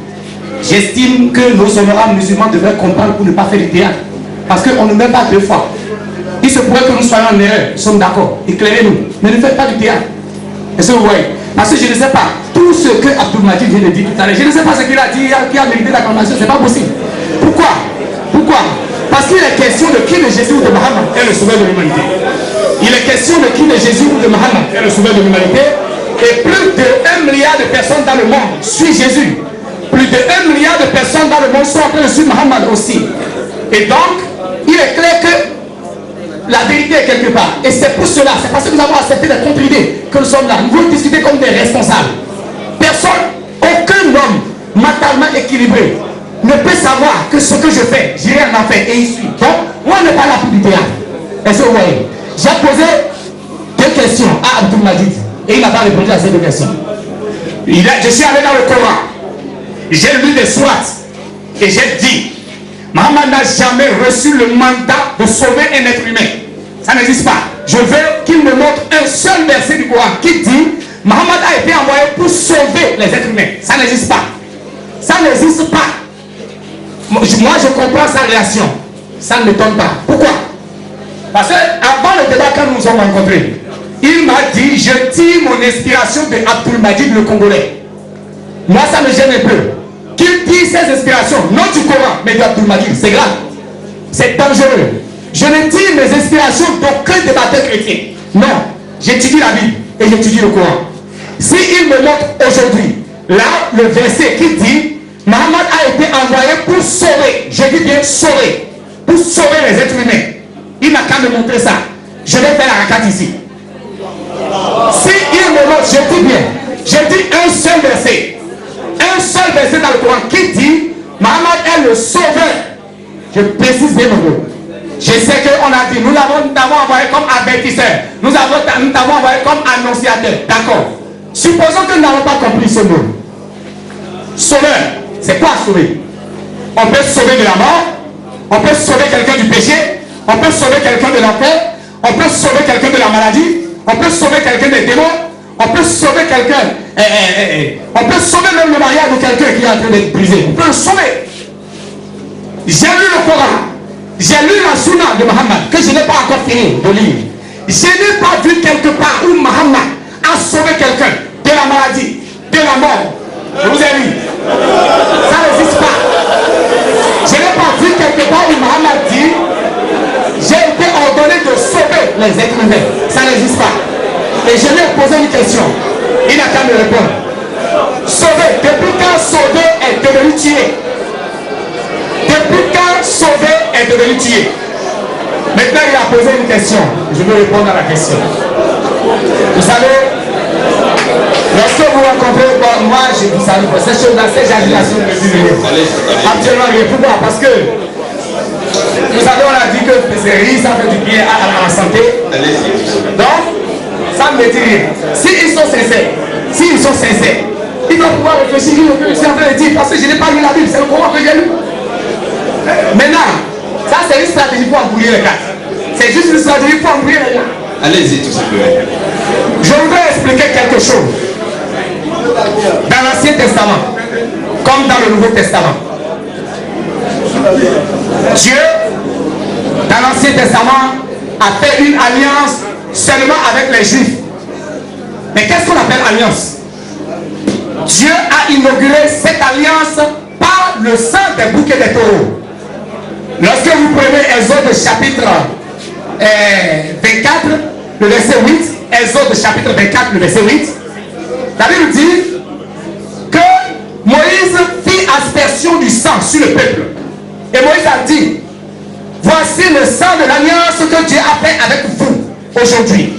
j'estime que nos honorables musulmans devraient comprendre pour ne pas faire du théâtre. Parce qu'on ne meurt pas deux fois. Il se pourrait que nous soyons en erreur, nous sommes d'accord, éclairez-nous, mais ne faites pas du théâtre. Est-ce que vous voyez? Parce que je ne sais pas, tout ce que Abdul Majid vient de dire tout à l'heure, je ne sais pas ce qu'il a dit, qui a mérité l'acclamation, c'est pas possible. Pourquoi? Parce qu'il est question de qui de Jésus ou de Mohammed est le sauveur de l'humanité. Il est question de qui de Jésus ou de Mohammed est le sauveur de l'humanité. Et plus de 1 milliard de personnes dans le monde suivent Jésus. Plus de 1 milliard de personnes dans le monde sont en train de suivre Mohammed aussi. Et donc, il est clair que la vérité est quelque part. Et c'est pour cela, c'est parce que nous avons accepté d'être contre l'idée que nous sommes là. Nous voulons discuter comme des responsables. Personne, aucun homme mentalement équilibré ne peut savoir que ce que je fais, j'irai en enfer et il suit. Donc, moi, on n'est pas là pour du théâtre. Est-ce que vous voyez? J'ai posé 2 questions à Abdul Majid et il n'a pas répondu à ces 2 questions. Je suis allé dans le Coran, j'ai lu des sourates et j'ai dit, Mohammed n'a jamais reçu le mandat de sauver un être humain. Ça n'existe pas. Je veux qu'il me montre un seul verset du Coran qui dit, Mohammed a été envoyé pour sauver les êtres humains. Ça n'existe pas. Ça n'existe pas. Moi, je comprends sa réaction. Ça ne m'étonne pas. Pourquoi? Parce que avant le débat, quand nous nous sommes rencontrés, il m'a dit, je tire mon inspiration de Abdul Majid le Congolais. Moi, ça me gêne un peu. Qu'il tire ses inspirations, non du Coran, mais d'Abdul Majid. C'est grave. C'est dangereux. Je ne tire mes inspirations d'aucun débatteur chrétien. Non. J'étudie la Bible et j'étudie le Coran. S'il me montre aujourd'hui, là, le verset qui dit, Mohammed a été envoyé pour sauver, je dis bien sauver, pour sauver les êtres humains. Il n'a qu'à me montrer ça. Je vais faire la raquette ici. S'il me montre, je dis bien, je dis un seul verset dans le Coran qui dit, Mohammed est le sauveur. Je précise bien mon mot. Je sais qu'on a dit, nous t'avons envoyé comme avertisseur, nous t'avons envoyé comme annonciateur. D'accord. Supposons que nous n'avons pas compris ce mot. Sauveur, c'est quoi sauver? On peut sauver de la mort, on peut sauver quelqu'un du péché, on peut sauver quelqu'un de l'enfer, on peut sauver quelqu'un de la maladie, on peut sauver quelqu'un des démons, on peut sauver quelqu'un, on peut sauver même le mariage de quelqu'un qui est en train d'être brisé. On peut le sauver. J'ai lu le Coran, j'ai lu la Sunna de Mohammed, que je n'ai pas encore fini de lire. Je n'ai pas vu quelque part où Mohammed a sauvé quelqu'un de la maladie, de la mort. Je vous ai dit, ça n'existe pas. Je n'ai pas vu quelque part où Mohammed dit, j'ai été ordonné de sauver les êtres humains. Ça n'existe pas. Et je lui ai posé une question. Il n'a qu'à me répondre. Sauver, depuis quand sauver est devenu tuer? Depuis quand sauver est devenu tuer? Maintenant, il a posé une question. Je vais répondre à la question. Vous savez, lorsque vous rencontrez, moi, je vous salue pour ces choses-là, ces agitations que vous venez. Actuellement, rien. Pourquoi? Parce que, vous savez, on a dit que les riz, ça fait du bien à la santé. Donc, ça ne me dit rien. S'ils sont sincères, ils doivent pouvoir réfléchir ce que je suis en train de dire, parce que je n'ai pas lu la Bible, c'est le Coran que j'ai lu. Maintenant, ça c'est une stratégie pour embrouiller les cartes. C'est juste une stratégie pour embrouiller les cartes. Allez-y, tout simplement. Je voudrais expliquer quelque chose. Dans l'Ancien Testament, comme dans le Nouveau Testament, Dieu, dans l'Ancien Testament, a fait une alliance seulement avec les Juifs. Mais qu'est-ce qu'on appelle alliance? Dieu a inauguré cette alliance par le sang des boucs et des taureaux. Lorsque vous prenez Exode chapitre 24, le verset 8, Exode chapitre 24, le verset 8, la Bible dit que Moïse fit aspersion du sang sur le peuple. Et Moïse a dit, voici le sang de l'alliance que Dieu a fait avec vous aujourd'hui.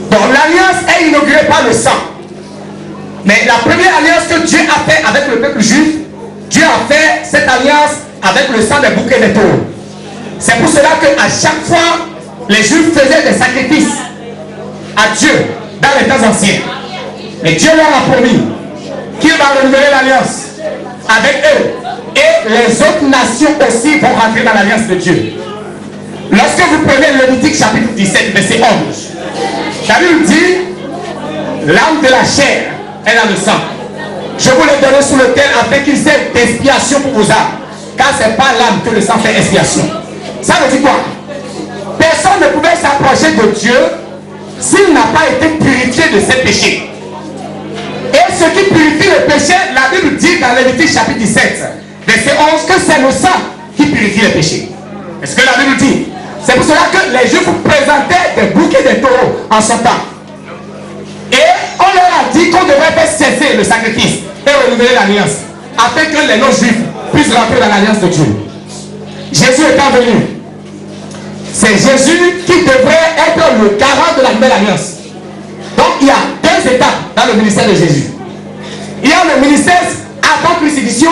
Donc l'alliance est inaugurée par le sang. Mais la première alliance que Dieu a fait avec le peuple juif, Dieu a fait cette alliance avec le sang des boucs et des taureaux. C'est pour cela qu'à chaque fois, les Juifs faisaient des sacrifices à Dieu dans les temps anciens. Mais Dieu leur a promis qu'il va renouveler l'alliance avec eux. Et les autres nations aussi vont rentrer dans l'alliance de Dieu. Lorsque vous prenez Lévitique chapitre 17, verset 11, la Bible dit, l'âme de la chair est dans le sang. Je vous l'ai donné sous le terre afin qu'il serve d'expiation pour vos âmes. Car ce n'est pas l'âme que le sang fait expiation. Ça veut dire quoi? Personne ne pouvait s'approcher de Dieu s'il n'a pas été purifié de ses péchés. Et ce qui purifie le péché, la Bible dit dans Lévitique chapitre 17, verset 11, que c'est le sang qui purifie les péchés. Est-ce que la Bible dit? C'est pour cela que les Juifs présentaient des bouquets de taureaux en son temps. Et on leur a dit qu'on devrait faire cesser le sacrifice et renouveler l'alliance, afin que les non-juifs puissent rentrer dans l'alliance de Dieu. Jésus étant venu, c'est Jésus qui devrait être le garant de la nouvelle alliance. Donc il y a deux étapes dans le ministère de Jésus. Il y a le ministère avant crucifixion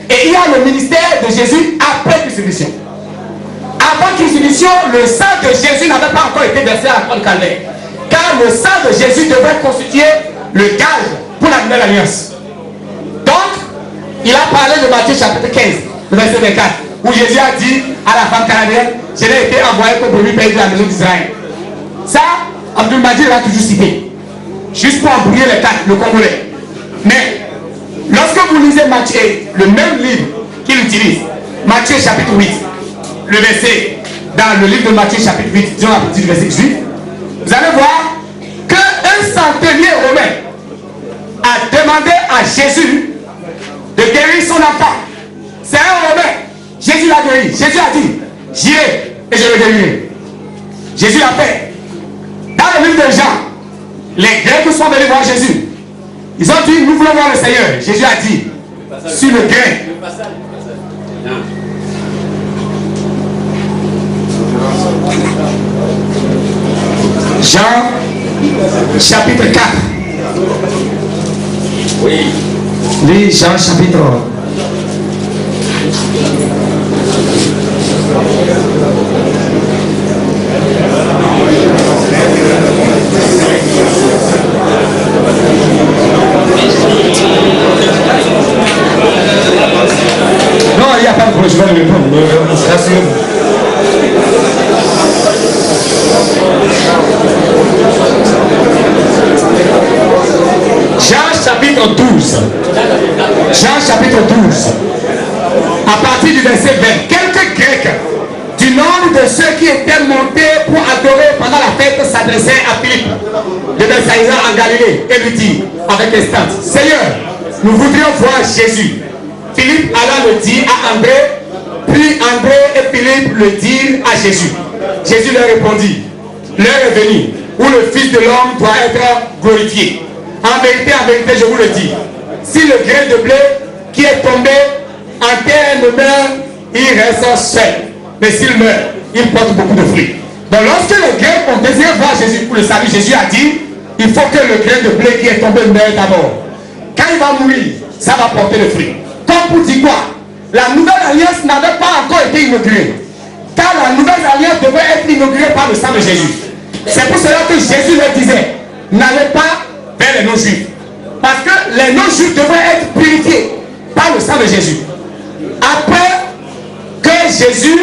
et il y a le ministère de Jésus après crucifixion. Avant crucifixion, le sang de Jésus n'avait pas encore été versé à la croix de Calvaire. Car le sang de Jésus devait constituer le gage pour la nouvelle alliance. Donc, il a parlé de Matthieu chapitre 15, le verset 24, où Jésus a dit à la femme cananéenne, je n'ai été envoyé que pour lui payer de la maison d'Israël. Ça, Abdul Majid l'a toujours cité. Juste pour embrouiller les cartes, le Congolais. Mais, lorsque vous lisez Matthieu, le même livre qu'il utilise, Matthieu chapitre 8, le verset, dans le livre de Matthieu chapitre 8, disons à partir du verset 18, vous allez voir qu'un centenier romain a demandé à Jésus de guérir son enfant. C'est un Romain. Jésus l'a guéri. Jésus a dit, j'irai et je le guérirai. Jésus l'a fait. Dans le livre de Jean, les Grecs sont venus voir Jésus. Ils ont dit, nous voulons voir le Seigneur. Jésus a dit, sur le grain. Jean chapitre 4. Oui. Lis Jean chapitre 1. Non, il n'y a pas de problème, je vais le répondre. Rassurez-vous. Jean chapitre 12. Jean chapitre 12. À partir du verset 20. Quelques Grecs du nombre de ceux qui étaient montés pour adorer pendant la fête s'adressaient à Philippe de Bethsaïda en Galilée et lui dit avec instance, Seigneur, nous voudrions voir Jésus. Philippe alla le dire à André, puis André et Philippe le dirent à Jésus. Jésus leur répondit, l'heure est venue où le Fils de l'homme doit être glorifié. En vérité, je vous le dis, si le grain de blé qui est tombé en terre ne meurt, il reste seul. Mais s'il meurt, il porte beaucoup de fruits. Donc lorsque les Grecs ont désiré voir Jésus pour le salut, Jésus a dit, il faut que le grain de blé qui est tombé meure d'abord. Quand il va mourir, ça va porter le fruit. Comme pour dire quoi? La nouvelle alliance n'avait pas encore été inaugurée. Car la nouvelle alliance devait être inaugurée par le sang de Jésus. C'est pour cela que Jésus leur disait, n'allez pas vers les non-juifs. Parce que les non-juifs devaient être purifiés par le sang de Jésus. Après que Jésus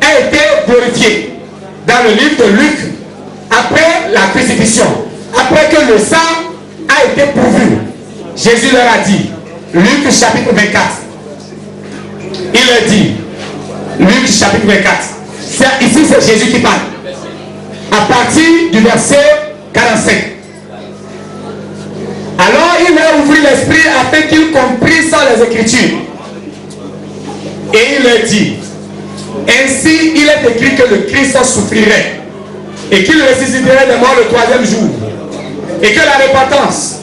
a été glorifié dans le livre de Luc, après la crucifixion, après que le sang a été pourvu, Jésus leur a dit, Luc chapitre 24, il leur dit, Luc chapitre 24, ici c'est Jésus qui parle, à partir du verset 45. Alors il leur ouvrit l'esprit afin qu'ils comprissent les Écritures. Et il leur dit, ainsi il est écrit que le Christ souffrirait et qu'il ressusciterait des morts le troisième jour et que la repentance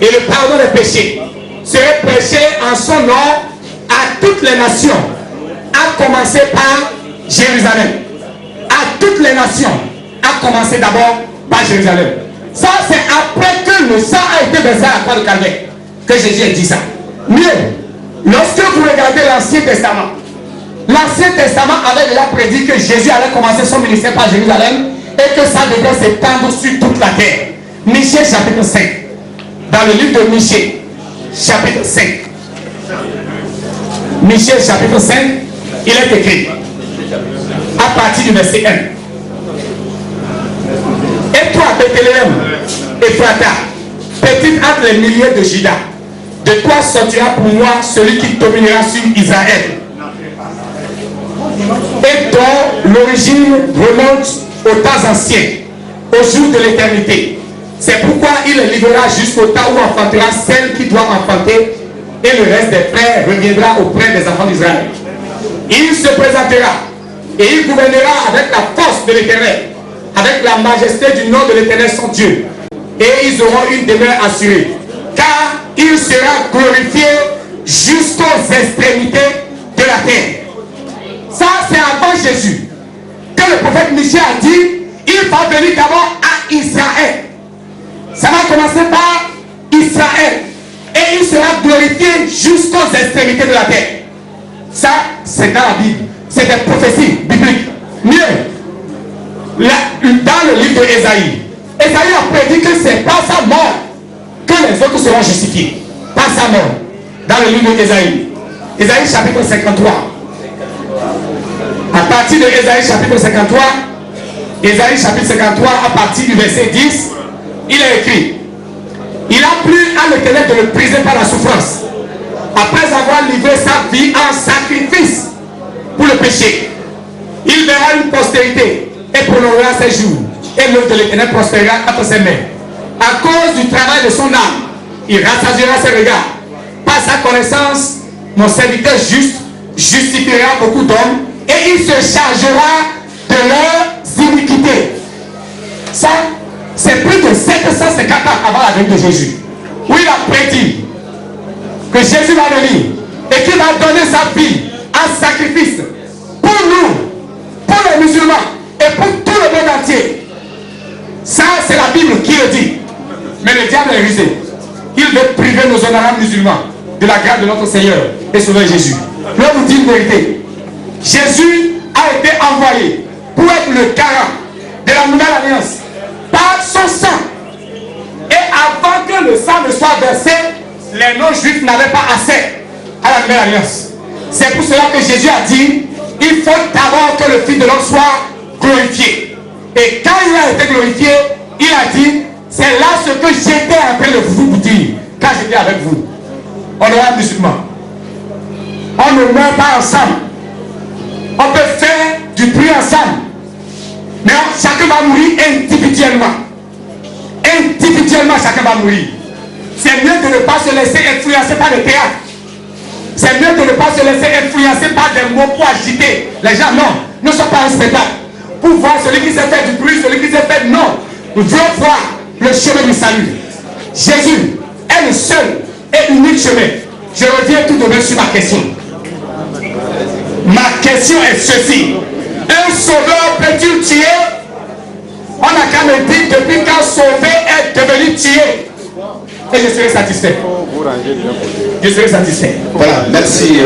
et le pardon des péchés seraient prêchés en son nom à toutes les nations, à commencer par Jérusalem. À toutes les nations, à commencer d'abord par Jérusalem. Ça c'est après que le sang a été versé à la croix de Calvaire que Jésus a dit ça. Mieux, lorsque vous regardez l'Ancien Testament, l'Ancien Testament avait déjà prédit que Jésus allait commencer son ministère par Jérusalem et que ça devait s'étendre sur toute la terre. Michée chapitre 5. Dans le livre de Michée, chapitre 5. Michée chapitre 5, il est écrit à partir du verset 1. Et toi, Bethléem, Ephrata, petite entre les milliers de Juda, de toi sortira pour moi celui qui dominera sur Israël, et dont l'origine remonte aux temps anciens, au jour de l'éternité. C'est pourquoi il les livrera jusqu'au temps où enfantera celle qui doit enfanter, et le reste des frères reviendra auprès des enfants d'Israël. Il se présentera et il gouvernera avec la force de l'Éternel, avec la majesté du nom de l'Éternel son Dieu. Et ils auront une demeure assurée, car il sera glorifié jusqu'aux extrémités de la terre. Ça, c'est avant Jésus, que le prophète Michée a dit, il va venir d'abord à Israël. Ça va commencer par Israël. Et il sera glorifié jusqu'aux extrémités de la terre. Ça, c'est dans la Bible. C'est des prophéties bibliques. Mieux, dans le livre d'Ésaïe, Ésaïe a prédit que c'est par sa mort que les autres seront justifiés. Par sa mort. Dans le livre d'Ésaïe. Ésaïe chapitre 53. À partir de Ésaïe chapitre 53, Ésaïe chapitre 53, à partir du verset 10, il est écrit: il a plu à l'Éternel de le briser par la souffrance, après avoir livré sa vie en sacrifice pour le péché. Il verra une postérité et prolongera ses jours, et l'œuvre de l'Éternel prospérera entre ses mains. À cause du travail de son âme, il rassasiera ses regards. Par sa connaissance, mon serviteur juste justifiera beaucoup d'hommes, et il se chargera de leurs iniquités. Ça, c'est plus de 750 ans avant la venue de Jésus, où il a prédit que Jésus va venir et qu'il va donner sa vie en sacrifice pour nous, pour les musulmans et pour tout le monde entier. Ça, c'est la Bible qui le dit. Mais le diable est rusé. Il veut priver nos honorables musulmans de la grâce de notre Seigneur et Sauveur Jésus. Je vais vous dire une vérité. Jésus a été envoyé pour être le garant de la nouvelle alliance par son sang. Et avant que le sang ne soit versé, les non-juifs n'avaient pas accès à la nouvelle alliance. C'est pour cela que Jésus a dit, il faut d'abord que le Fils de l'homme soit glorifié. Et quand il a été glorifié, il a dit, c'est là ce que j'étais en train de vous dire quand j'étais avec vous. Honorables musulmans, on ne meurt pas ensemble. On peut faire du bruit ensemble, mais chacun va mourir individuellement. Individuellement, chacun va mourir. C'est mieux de ne pas se laisser influencer par le théâtre. C'est mieux de ne pas se laisser influencer par des mots pour agiter. Les gens, non, ne sont pas un spectacle. Pour voir celui qui sait faire du bruit, celui qui sait faire, non. Nous devons voir le chemin du salut. Jésus est le seul et unique chemin. Je reviens tout de même sur ma question. Ma question est ceci: un sauveur peut-il tuer? On n'a qu'à me dire depuis quand sauver est devenu tuer. Et je serai satisfait. Je serai satisfait. Voilà, merci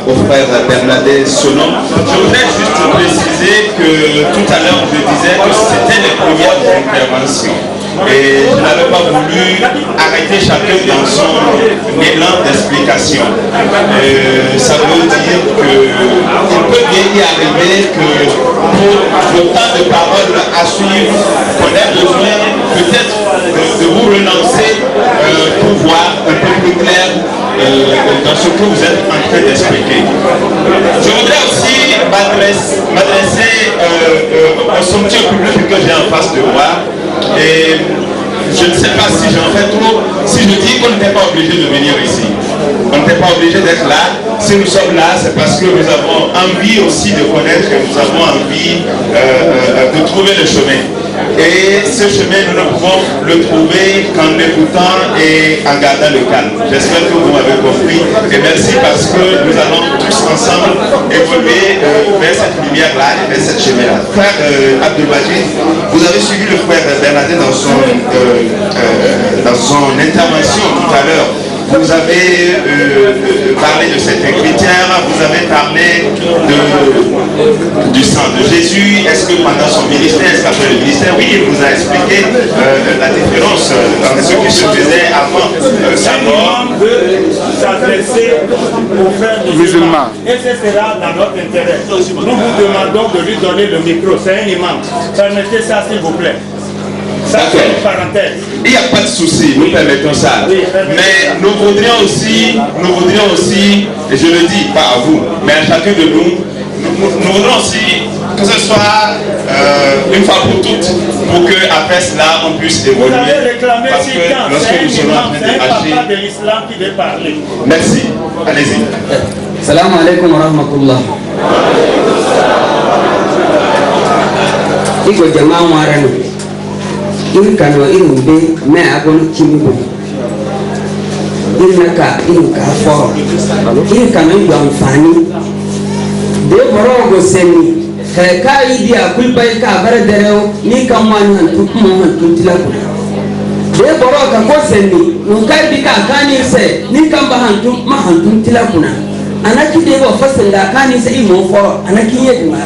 au frère Bernadette Sonon. Je voudrais juste préciser que tout à l'heure je disais que c'était les premières interventions. Et je n'avais pas voulu arrêter chacun dans son élan d'explication. Ça veut dire qu'il peut bien y arriver que pour le temps de parole à suivre, qu'on ait besoin peut-être de vous relancer pour voir un peu plus clair dans ce que vous êtes en train d'expliquer. Je voudrais aussi m'adresser au somptueux public que j'ai en face de moi. Et je ne sais pas si j'en fais trop, si je dis qu'on n'était pas obligé de venir ici. On n'était pas obligé d'être là. Si nous sommes là, c'est parce que nous avons envie aussi de connaître, et nous avons envie de trouver le chemin. Et ce chemin, nous ne pouvons le trouver qu'en écoutant et en gardant le calme. J'espère que vous m'avez compris. Et merci parce que nous allons tous ensemble évoluer vers cette lumière-là et vers cette chemin-là. Frère Abdelbadji, vous avez suivi le frère Bernadette dans son intervention tout à l'heure. Vous avez parlé de cet ingrédient, vous avez parlé du sang de Jésus. Est-ce que pendant son ministère, est-ce qu'après le ministère, oui, il vous a expliqué la différence dans ce qui se faisait avant sa mort. S'adresser aux frères musulmans. Et ce sera dans notre intérêt. Nous vous demandons de lui donner le micro. C'est un imam. Permettez ça, s'il vous plaît. Ça, c'est une parenthèse. Il n'y a pas de souci, nous permettons ça. Mais nous voudrions aussi, et je le dis pas à vous, mais à chacun de nous, nous voudrions aussi que ce soit une fois pour toutes, pour qu'après cela, on puisse évoluer. Vous avez réclamé Parce si que quand lorsque c'est un nous serons en imam, train c'est un d'agir. papa de l'islam qui veut parler. Merci. Allez-y. Salam alaikum wa rahmatullah. Iko jamaa warano. In kano in be me abon kimibo. In naka in ka fo. In kano ndo amfani. De borogo seni. Ka idi akulpa ka bara dereo ni kamwan han tukmo han tutila kuna. De boroga ko seni. Nkai bika kani se ni kamba han tukma han tutila kuna. Anaki de ba fasin da kani se imo fo anaki yedma.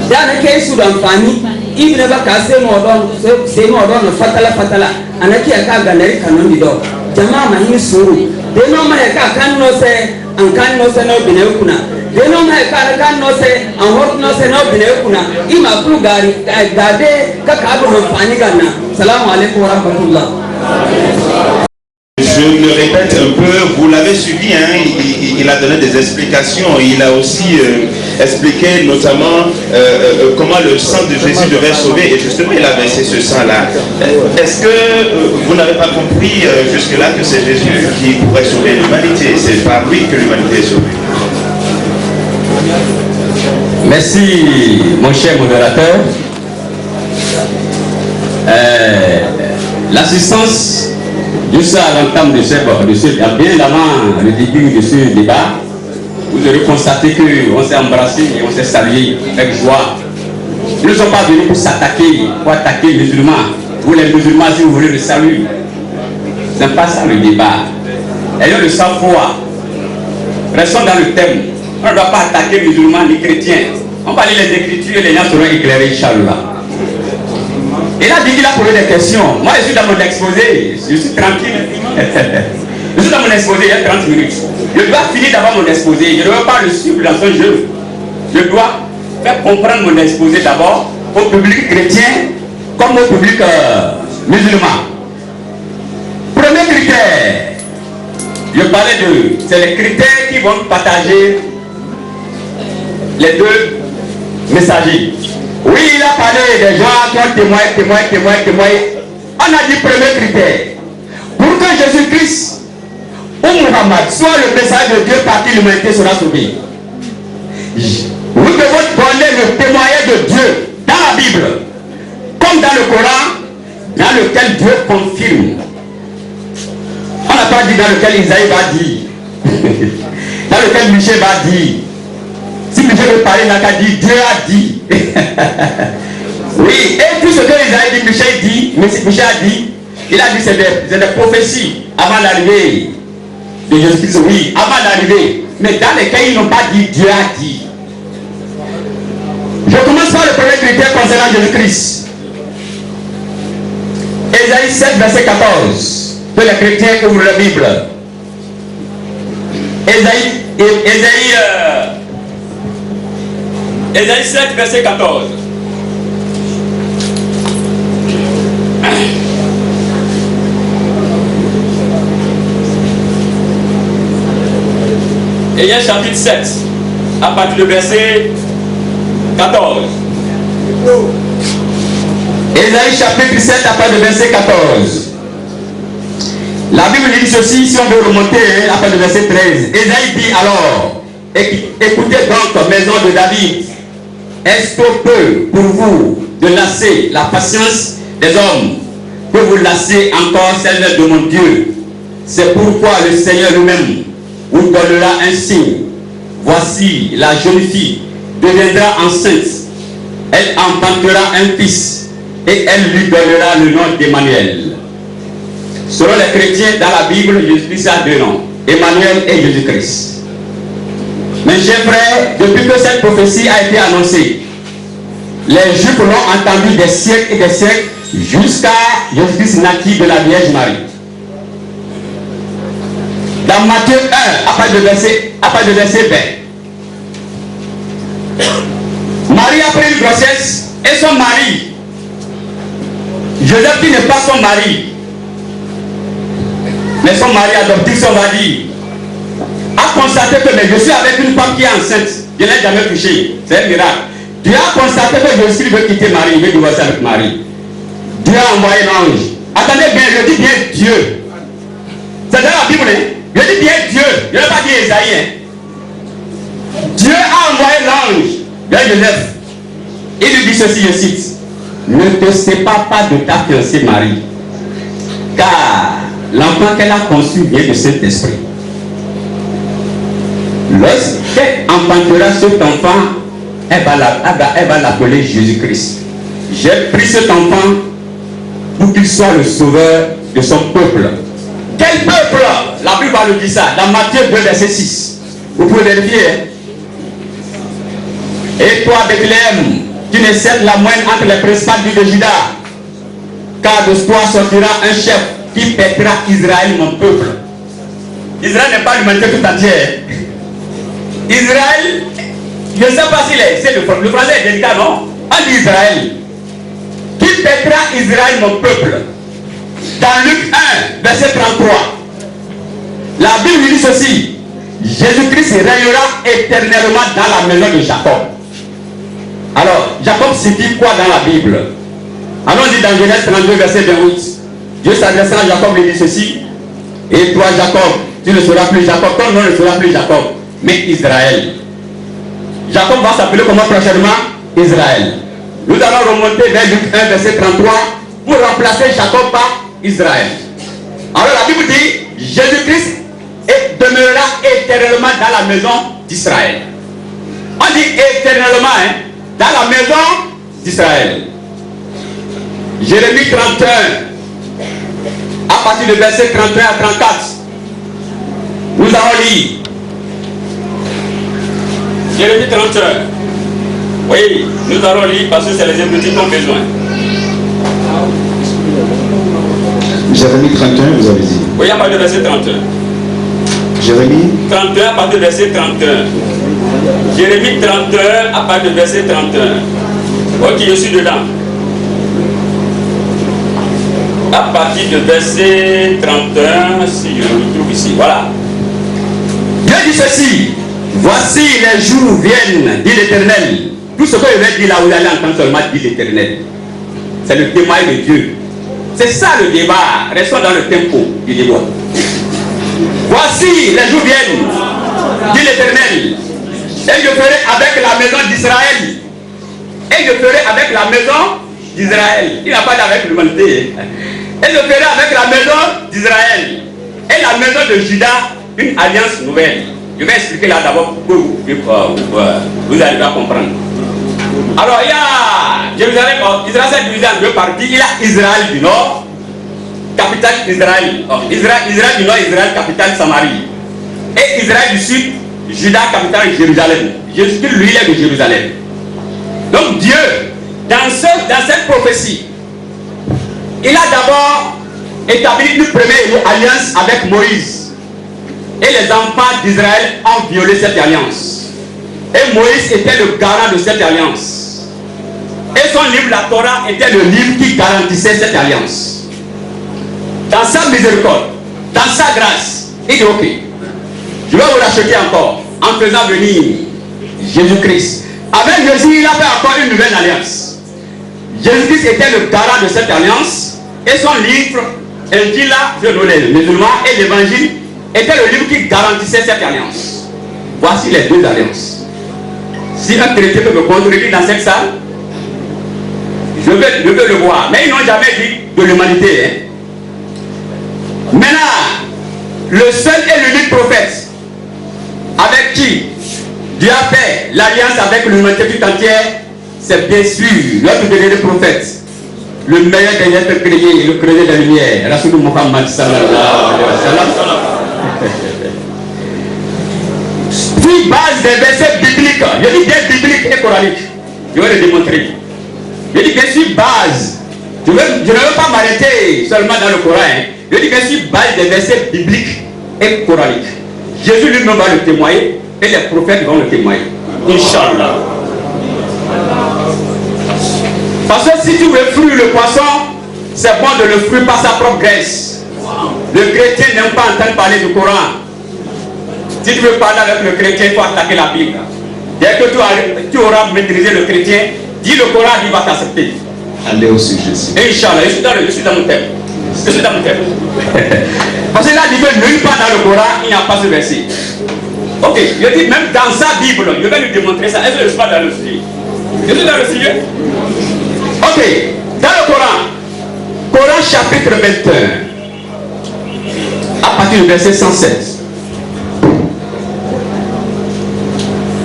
Da anake su da amfani ibn baka se mo don fatala anaki aka ganari kanon dido jama ma hin suru de no ma ka kan no se an kan no se no bine kuna de no ma ka kan no se an hor no se no bine kuna ima kulu gari gade ka ka do amfani ganna assalamu alaikum wa rahmatullah. Je le répète un peu, vous l'avez suivi, hein, il a donné des explications, il a aussi expliqué notamment comment le sang de Jésus devait sauver, et justement il a versé ce sang-là. Est-ce que vous n'avez pas compris jusque-là que c'est Jésus qui pourrait sauver l'humanité? C'est par lui que l'humanité est sauvée. Merci, mon cher modérateur. L'assistance, juste à l'entame de ce bien avant le début de ce débat, vous aurez constaté qu'on s'est embrassé et on s'est salué avec joie. Nous ne sommes pas venus pour s'attaquer, pour attaquer les musulmans. Vous les musulmans, si vous voulez le salut. Ce n'est pas ça le débat. Ayons le sang-froid. Restons dans le thème. On ne doit pas attaquer les musulmans ni chrétiens. On va lire les Écritures et les gens seront éclairés, Inch'Allah. Il a dit qu'il a posé des questions. Moi, je suis dans mon exposé. Je suis tranquille. Je suis dans mon exposé il y a 30 minutes. Je dois finir d'abord mon exposé. Je ne veux pas le suivre dans son jeu. Je dois faire comprendre mon exposé d'abord au public chrétien comme au public musulman. Premier critère. Je parlais de... C'est les critères qui vont partager les deux messagers. Oui, il a parlé des gens qui ont témoigné. On a dit premier critère. Pour que Jésus-Christ ou Muhammad soit le message de Dieu par qui l'humanité sera sauvée. Nous devons donner le témoignage de Dieu dans la Bible, comme dans le Coran, dans lequel Dieu confirme. On n'a pas dit dans lequel Isaïe va dire, dans lequel Michel va dire. Si Michel veut parler, il n'a qu'à dire Dieu a dit. Oui, et tout ce que Isaïe dit, Michel a dit, il a dit c'est des prophéties avant l'arrivée de Jésus-Christ. Oui, avant l'arrivée. Mais dans lesquels ils n'ont pas dit Dieu a dit. Je commence par le premier critère concernant Jésus-Christ. Ésaïe 7, verset 14. Que les chrétiens ouvrent la Bible. Ésaïe 7, verset 14. Ésaïe chapitre 7, à partir du verset 14. Ésaïe chapitre 7, à partir du verset 14. La Bible dit ceci, si on veut remonter à partir du verset 13. Ésaïe dit alors, écoutez donc, maison de David, est-ce qu'on peut pour vous de lasser la patience des hommes, que vous lassez encore celle de mon Dieu? C'est pourquoi le Seigneur lui-même vous donnera un signe. Voici, la jeune fille deviendra enceinte. Elle enfantera un fils et elle lui donnera le nom d'Emmanuel. Selon les chrétiens, dans la Bible, Jésus-Christ a deux noms, Emmanuel et Jésus-Christ. Mes chers frères, depuis que cette prophétie a été annoncée, les Juifs l'ont entendu des siècles et des siècles jusqu'à Jésus-Christ naquit de la Vierge Marie. Dans Matthieu 1, à partir de verset 20, Marie a pris une grossesse et son mari, Joseph qui n'est pas son mari, mais son mari adoptif, on va dire, a constaté que je suis avec une femme qui est enceinte. Je n'ai jamais touché. C'est un miracle. Dieu a constaté que Jésus veut quitter Marie, il veut divorcer avec Marie. Dieu a envoyé l'ange. Attendez bien, je dis bien Dieu. C'est dans la Bible, hein? Je dis bien Dieu. Je n'ai pas dit Esaïe. Hein? Dieu a envoyé l'ange vers Joseph. Il lui dit ceci, je cite. Ne te sépare pas de ta fiancée Marie, car l'enfant qu'elle a conçu vient de cet esprit. Lorsqu'elle enfantera cet enfant, elle va l'appeler Jésus-Christ. J'ai pris cet enfant pour qu'il soit le sauveur de son peuple. Quel peuple? La Bible nous dit ça dans Matthieu 2, verset 6. Vous pouvez vérifier. Et toi, Bethléem, tu ne cèdes la moindre entre les principales villes de Juda, car de toi sortira un chef qui pètera Israël, mon peuple. Israël n'est pas l'humanité tout entière. Israël, je ne sais pas si c'est le français est délicat, non? On dit Israël. Qui pètera Israël, mon peuple? Dans Luc 1, verset 33, la Bible dit ceci: Jésus-Christ régnera éternellement dans la maison de Jacob. Alors, Jacob signifie quoi dans la Bible? Allons-y dans Genèse 32, verset 28. Dieu s'adressant à Jacob lui dit ceci: et toi, Jacob, tu ne seras plus Jacob, ton nom ne sera plus Jacob, mais Israël. Jacob va s'appeler comment prochainement? Israël. Nous allons remonter vers Luc 1, verset 33, pour remplacer Jacob par Israël. Alors la Bible dit: Jésus-Christ demeurera éternellement dans la maison d'Israël. On dit éternellement, hein, dans la maison d'Israël. Jérémie 31, à partir du verset 31 à 34, nous allons lire. Jérémie 31. Oui, nous allons lire parce que c'est les écritures qui ont besoin. Jérémie 31, vous avez dit. Oui, à partir du verset 31. Jérémie 31 à partir du verset 31. Jérémie 31 à partir du verset 31. Ok, je suis dedans. À partir du verset 31, si je le trouve ici, voilà. Dieu dit ceci: voici les jours viennent, dit l'Éternel. Tout ce que je vais dire là, vous allez entendre seulement, dit l'Éternel. C'est le témoin de Dieu. C'est ça le débat. Restons dans le tempo du débat. Voici les jours viennent, dit l'Éternel, et je ferai avec la maison d'Israël. Et je ferai avec la maison d'Israël. Il n'a pas dit avec l'humanité. Et je ferai avec la maison d'Israël et la maison de Juda une alliance nouvelle. Je vais expliquer là d'abord pour que vous arrivez à comprendre. Alors il y a Jérusalem, Israël s'est divisé en deux parties. Il y a Israël du Nord, capitale Israël. Israël du Nord, Israël, capitale Samarie. Et Israël du Sud, Juda, capitale Jérusalem. Jésus-Christ, lui, il est de Jérusalem. Donc Dieu, dans cette prophétie, il a d'abord établi une première alliance avec Moïse. Et les enfants d'Israël ont violé cette alliance. Et Moïse était le garant de cette alliance. Et son livre, la Torah, était le livre qui garantissait cette alliance. Dans sa miséricorde, dans sa grâce, il dit ok, je vais vous racheter encore en faisant venir Jésus-Christ. Avec Jésus, il a fait encore une nouvelle alliance. Jésus-Christ était le garant de cette alliance. Et son livre, Injil, les musulmans et l'évangile, était le livre qui garantissait cette alliance. Voici les deux alliances. Si un chrétien peut me contredire dans cette salle, je veux le voir. Mais ils n'ont jamais dit de l'humanité. Hein. Maintenant, le seul et l'unique prophète avec qui Dieu a fait l'alliance avec l'humanité tout entière, c'est bien sûr notre dernier prophète, le meilleur des êtres créés, le créé de la lumière, Rasoul Muhammad sallallahu alayhi wa sallam. Sur base des versets bibliques, je dis bien bibliques et coraniques, je vais le démontrer. Je dis bien sur base, je ne veux pas m'arrêter seulement dans le Coran, hein. Je dis bien sur base des versets bibliques et coraniques. Jésus lui-même va le témoigner et les prophètes vont le témoigner. Inch'Allah. Parce que si tu veux fruire le poisson, c'est bon de le fruire par sa propre graisse. Le chrétien n'aime pas entendre parler du Coran. Si tu veux parler avec le chrétien, il faut attaquer la Bible. Dès que tu auras maîtrisé le chrétien, dis le Coran, il va t'accepter. Allez au sujet. Inch'Allah, je suis dans mon thème. Je suis dans mon thème. Parce que là, il dit que nulle part dans le Coran, il n'y a pas ce verset. Ok, je dis même dans sa Bible, je vais lui démontrer ça. Est-ce que je suis pas dans le sujet? Je suis dans le sujet. Ok, dans le Coran chapitre 21, à partir du verset 107.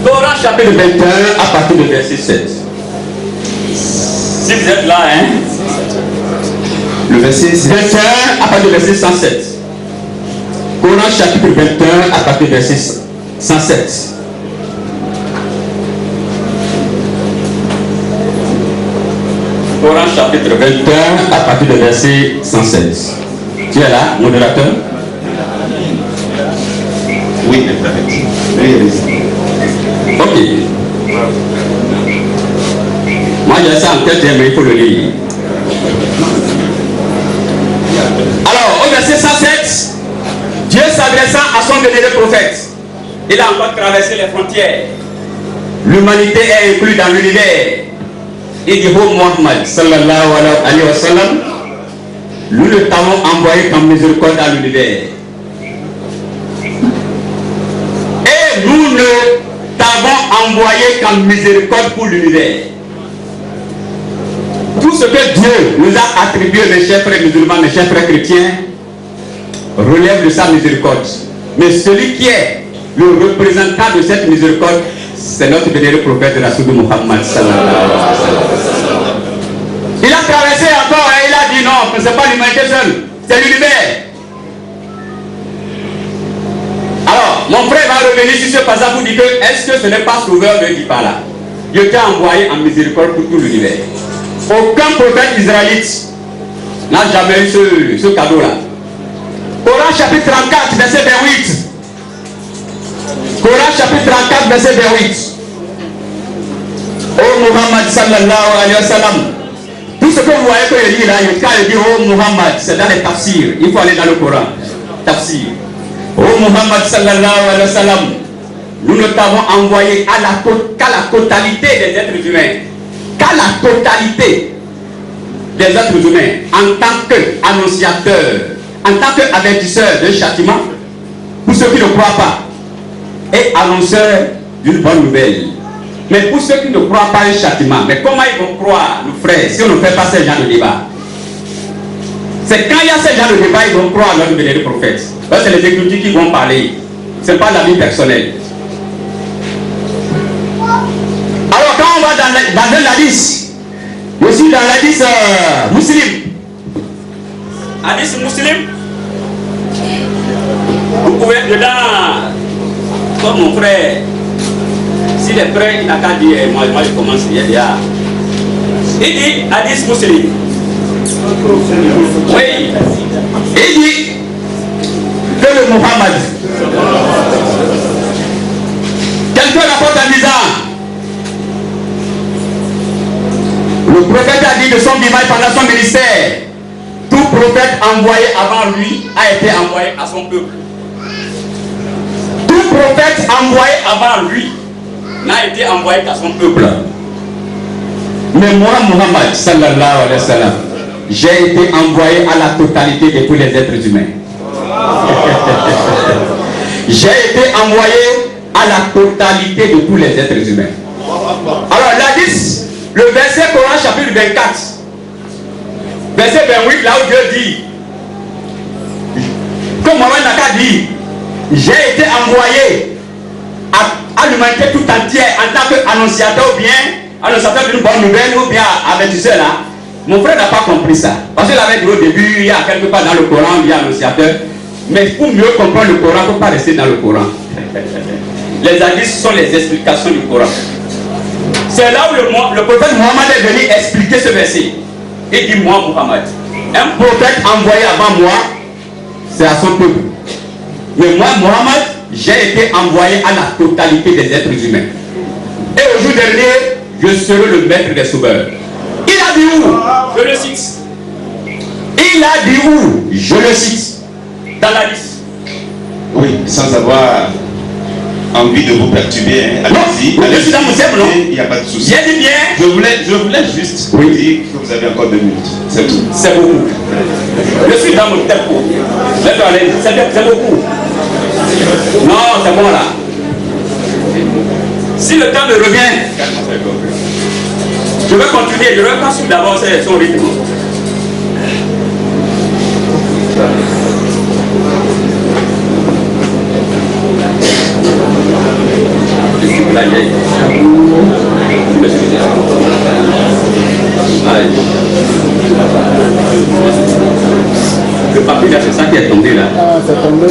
Coran chapitre 21, à partir du verset 7. Si vous êtes là, hein? Le verset 21 à partir du verset 107. Coran chapitre 21 à partir du verset 107. Coran chapitre 21 à partir du verset 107. Tu es là, modérateur? Oui, oui, ok. Moi j'ai ça en tête, mais il faut le lire. Alors, au verset 107, Dieu s'adressant à son vénéré prophète, il a encore traversé les frontières. L'humanité est inclue dans l'univers. Il dit, oh Muhammad, sallallahu alayhi wa sallam, nous ne t'avons envoyé comme miséricorde dans l'univers. Et nous ne t'avons envoyé comme miséricorde pour l'univers. Tout ce que Dieu nous a attribué, mes chers frères musulmans, mes chers frères chrétiens, relève de sa miséricorde. Mais celui qui est le représentant de cette miséricorde, c'est notre vénéré prophète Rasoul Muhammad sallallahu alayhi wa sallam. Il a traversé encore et il a dit non, ce n'est pas l'humanité seule, c'est l'univers. Alors, mon frère va revenir sur ce passage pour dire que est-ce que ce n'est pas sauveur de dit par là? Dieu t'a envoyé en miséricorde pour tout l'univers. Aucun prophète israélite n'a jamais eu ce cadeau-là. Coran chapitre 34, verset 28. Coran chapitre 34, verset 28. Oh Muhammad sallallahu alayhi wa sallam. Tout ce que vous voyez que je lis là, quand il dit oh Muhammad, c'est dans les tafsirs. Il faut aller dans le Coran. Tafsir. Oh Muhammad sallallahu alayhi wa sallam. Nous ne t'avons envoyé qu'à la totalité des êtres humains. Qu'à la totalité des êtres humains. En tant qu'annonciateur, en tant qu'avertisseur de châtiment, pour ceux qui ne croient pas, et annonceur d'une bonne nouvelle. Mais pour ceux qui ne croient pas un châtiment, mais comment ils vont croire, nos frères, si on ne fait pas ce genre de débat? C'est quand il y a ce genre de débat, ils vont croire à notre vénéré prophète. C'est les écritures qui vont parler. Ce n'est pas la vie personnelle. Alors quand on va dans un hadith, je suis dans l'hadith musulman. Hadith musulman. Vous pouvez être dedans, comme mon frère. S'il est prêt, il n'a qu'à dire, moi je commence, il dit, hadith musulman. Oui. Il dit que le Muhammad, quelqu'un rapporte en disant, le prophète a dit de son vivant pendant son ministère, tout prophète envoyé avant lui a été envoyé à son peuple. Tout prophète envoyé avant lui n'a été envoyé qu'à son peuple. Mais moi, Muhammad, sallallahu alayhi wa sallam, j'ai été envoyé à la totalité de tous les êtres humains. J'ai été envoyé à la totalité de tous les êtres humains. Alors, l'hadith, le verset Coran chapitre 24, verset 28, là où Dieu dit, comme Mohamed n'a qu'à dire, j'ai été envoyé à l'humanité tout entière en tant qu'annonciateur ou bien annonciateur d'une bonne nouvelle ou bien avertisseur là. Mon frère n'a pas compris ça. Parce qu'il avait dit au début, il y a quelque part dans le Coran, il y a annonciateur. Mais pour mieux comprendre le Coran, il ne faut pas rester dans le Coran. Les hadiths sont les explications du Coran. C'est là où le prophète Mohammed est venu expliquer ce verset. Il dit, moi Mohammed, un prophète envoyé avant moi, c'est à son peuple. Mais moi Mohammed, j'ai été envoyé à la totalité des êtres humains. Et au jour dernier, je serai le maître des sauveurs. Il a dit où? Je le cite. Il a dit où? Je le cite. Dans la liste. Oui, sans avoir envie de vous perturber. Hein. Allez-y, allez-y dans mon thème, non? Il n'y a pas de souci. J'ai dit bien. Je voulais juste vous dire que vous avez encore 2 minutes. C'est tout. C'est beaucoup. Je suis dans mon tempo. C'est beaucoup. Non, c'est bon là. Si le temps me revient, je vais continuer. Je vais pas suivre d'abord son rythme. Le papier là, c'est ça qui est tombé là. Ah, c'est tombé.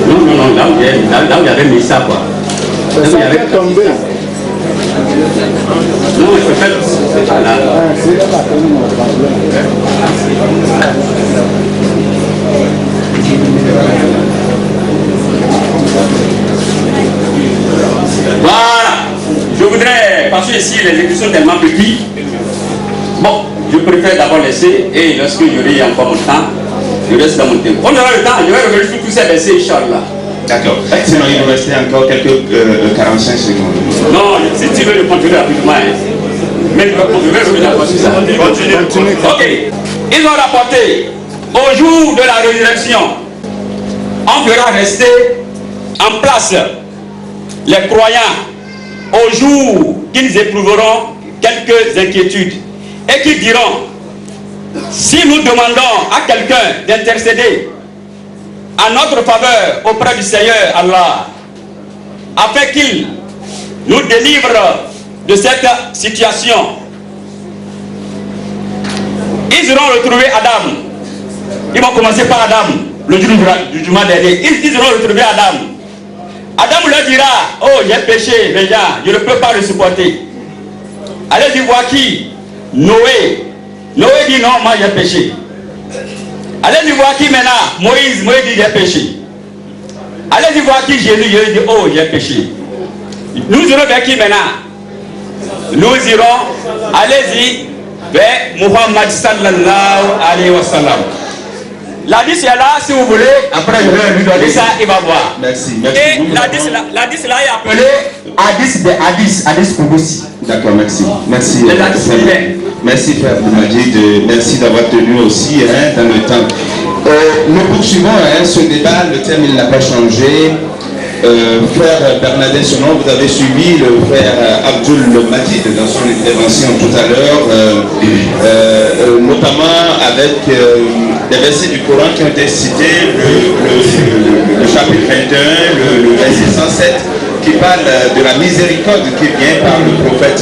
Non, là où il y avait mis ça quoi. C'est ça qui est tombé. Non, il faut faire. C'est pas là. Voilà. Je voudrais, parce que ici les écrits sont tellement petits, bon, je préfère d'abord laisser, et lorsque j'aurai encore mon temps, je reste dans mon tempo. On aura le temps, je vais revenir sur tous ces versets, Inch'Allah. D'accord. Sinon, il nous restait encore quelques 45 secondes. Non, si tu veux le continuer rapidement, mais je vais revenir encore sur ça. Continue. Ok. Ils ont rapporté, au jour de la résurrection, on fera rester en place les croyants au jour qu'ils éprouveront quelques inquiétudes et qu'ils diront, si nous demandons à quelqu'un d'intercéder à notre faveur auprès du Seigneur Allah, afin qu'il nous délivre de cette situation, ils auront retrouvé Adam. Ils vont commencer par Adam, le jour du jugement dernier. Ils auront retrouvé Adam. Adam leur dira, oh j'ai péché, regarde, je ne peux pas le supporter. Allez-y voir qui? Noé. Noé dit non, moi j'ai péché. Allez-y voir qui maintenant? Moïse dit j'ai péché. Allez-y voir qui? Jésus dit oh j'ai péché. Nous irons vers qui maintenant? Nous irons, allez-y, vers Muhammad sallallahu alayhi wa sallam. L'hadith est là, si vous voulez, après je vais lui donner ça, il va voir. Merci. Et l'hadith là est appelé hadith de hadith Kougossi. D'accord, merci. Merci. Merci Frère Majid, merci d'avoir tenu aussi dans le temps. Nous poursuivons ce débat, le thème il n'a pas changé. Frère Bernadette Sonon, vous avez suivi le frère Abdul Majid dans son intervention tout à l'heure, notamment avec des versets du Coran qui ont été cités, le chapitre 21, le verset 107, qui parle de la miséricorde qui vient par le prophète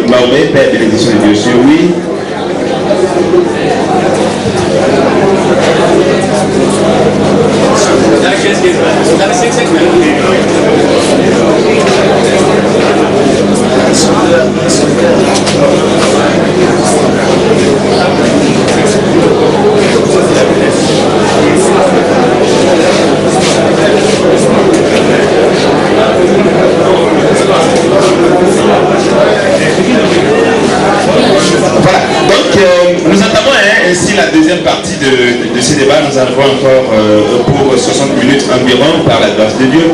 Mahomet, Père bénédiction de Dieu sur lui. Voilà, donc nous entamons ainsi la deuxième partie de ce débat. Nous avons encore pour 60 minutes environ par la grâce de Dieu.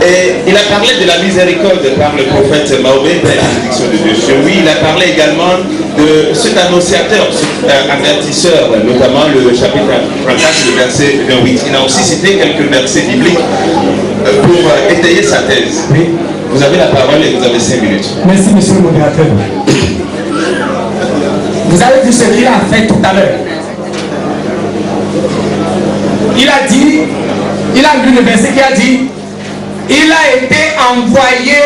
Et il a parlé de la miséricorde par le prophète Mahomet, par la bénédiction de Dieu sur lui. Il a parlé également de cet annonciateur, cet avertisseur, notamment le chapitre 34, le verset 28. Il a aussi cité quelques versets bibliques pour étayer sa thèse. Vous avez la parole et vous avez 5 minutes. Merci, monsieur le modérateur. Vous avez vu ce qu'il a fait tout à l'heure. Il a dit, il a lu le verset qui a dit, il a été envoyé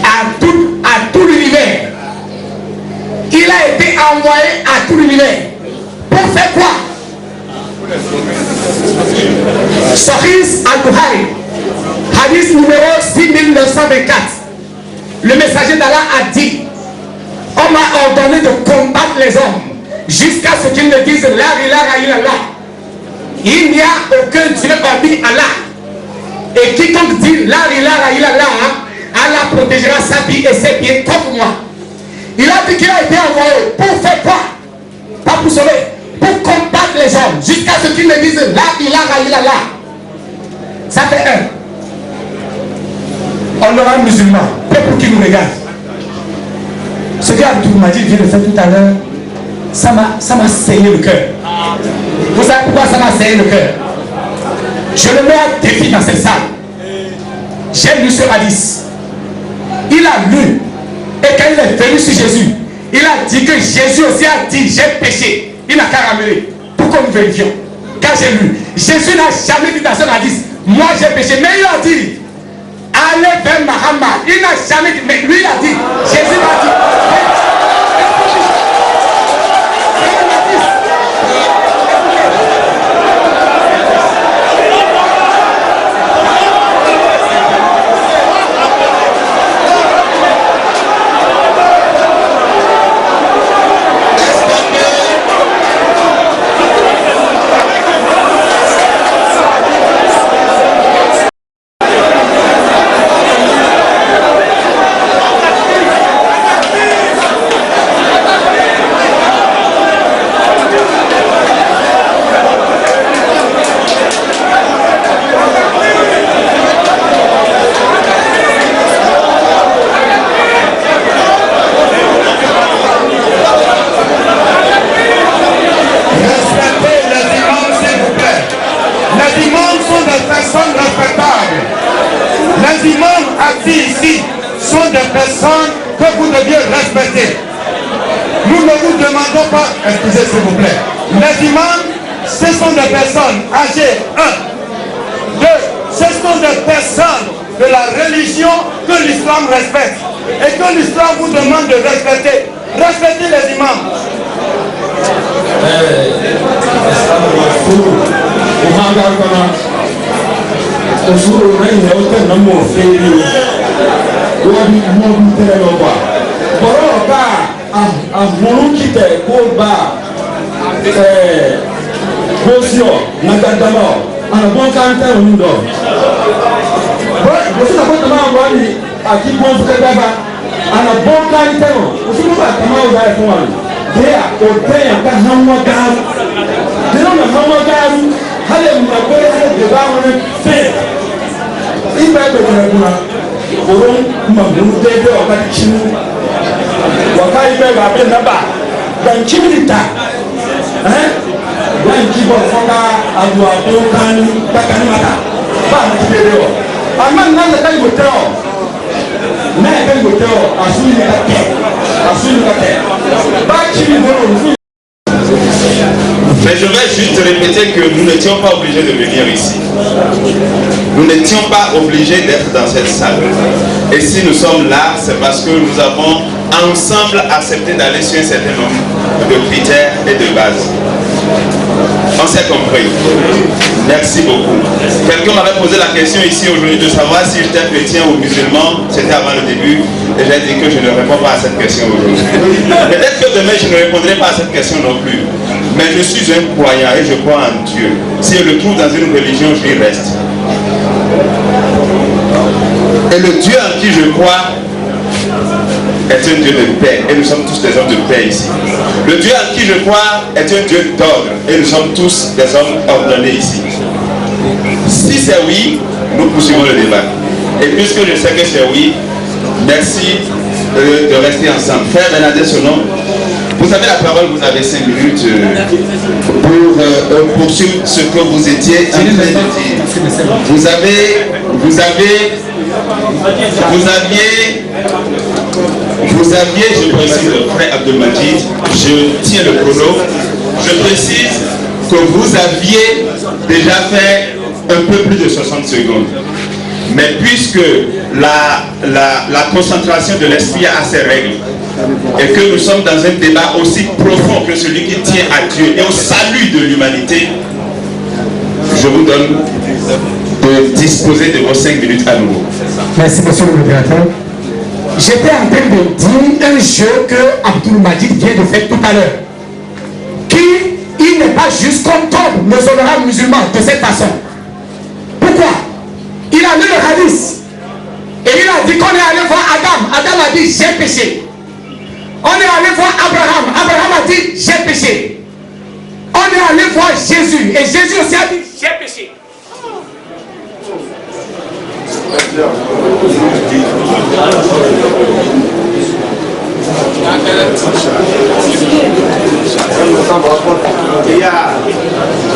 à tout l'univers. Il a été envoyé à tout l'univers. Pour faire quoi? Sahih al-Bukhari, hadith numéro 6924. Le messager d'Allah a dit, on m'a ordonné de combattre les hommes jusqu'à ce qu'ils ne disent la ilaha illallah. Il n'y a aucun Dieu hormis Allah. Et quiconque dit la ilaha illallah, Allah protégera sa vie et ses pieds comme moi. Il a dit qu'il a été envoyé pour faire quoi? Pas pour sauver, pour combattre les hommes, jusqu'à ce qu'ils me disent là, il a là. Ça fait un. On aura un musulman, peuple qui nous regarde. Ce qu'Abdoul Majid vient de faire tout à l'heure, ça m'a saigné le cœur. Vous savez pourquoi ça m'a saigné le cœur? Je le mets à défi dans cette salle. J'ai lu ce hadith. Il a lu. Et quand il est venu sur Jésus, il a dit que Jésus aussi a dit j'ai péché. Il n'a qu'à ramener pour que nous vérifions. Quand j'ai lu, Jésus n'a jamais dit dans son hadith moi j'ai péché. Mais il a dit allez vers Mahamad. Il n'a jamais dit. Mais lui il a dit. Jésus l'a dit. Excusez s'il vous plaît. Les imams, ce sont des personnes âgées, 1. 2. Ce sont des personnes de la religion que l'islam respecte. Et que l'islam vous demande de respecter. Respectez les imams. Ahunu kite ko ba bosio nagadama ana bon kanta undo bosi na ko tama wani aki bon fuka ba ana bon kanta o bosi ba tama o da fun wani dia o te ka hamwa garu dia na hamwa garu hale mu na ko hale de ba woni fe ibe ko na kuna oron ma mu de de o ka chinu wakai bɛ ba bɛ naba gbanci mi ta gbanci bɔ fɔ ka aduwa ko kani takani ma ta ba a ti bere o a ma na le ka yi o tɛ o n'a ye ka yi o tɛ o a su yi ka kɛ ba ci mi bolo o. Mais je vais juste répéter que nous n'étions pas obligés de venir ici. Nous n'étions pas obligés d'être dans cette salle. Et si nous sommes là, c'est parce que nous avons ensemble accepté d'aller sur un certain nombre de critères et de bases. On s'est compris. Merci beaucoup. Quelqu'un m'avait posé la question ici aujourd'hui de savoir si j'étais chrétien ou musulman. C'était avant le début. Et j'ai dit que je ne réponds pas à cette question aujourd'hui. Peut-être que demain je ne répondrai pas à cette question non plus. Mais je suis un croyant et je crois en Dieu. Si je le trouve dans une religion, je y reste. Et le Dieu en qui je crois est un Dieu de paix. Et nous sommes tous des hommes de paix ici. Le Dieu en qui je crois est un Dieu d'ordre. Et nous sommes tous des hommes ordonnés ici. Si c'est oui, nous poursuivons le débat. Et puisque je sais que c'est oui, merci de rester ensemble. Frère Bernadette Sonon, vous avez la parole, vous avez 5 minutes pour poursuivre ce que vous étiez en train de dire. Vous aviez, je précise, frère Abdoul Majid, je tiens le chrono, je précise que vous aviez déjà fait un peu plus de 60 secondes. Mais puisque la concentration de l'esprit a ses règles, et que nous sommes dans un débat aussi profond que celui qui tient à Dieu et au salut de l'humanité, je vous donne de disposer de vos 5 minutes à nouveau. Merci, monsieur le modérateur. J'étais en train de dire un jeu que Abdoul Majid vient de faire tout à l'heure. Il n'est pas juste qu'on tombe nos honorables musulmans de cette façon. Pourquoi? Il a lu le hadith et il a dit qu'on est allé voir Adam. Adam a dit j'ai péché. On est allé voir Abraham. Abraham a dit j'ai péché. On On est allé voir Jésus. Et Jésus aussi a dit, j'ai péché.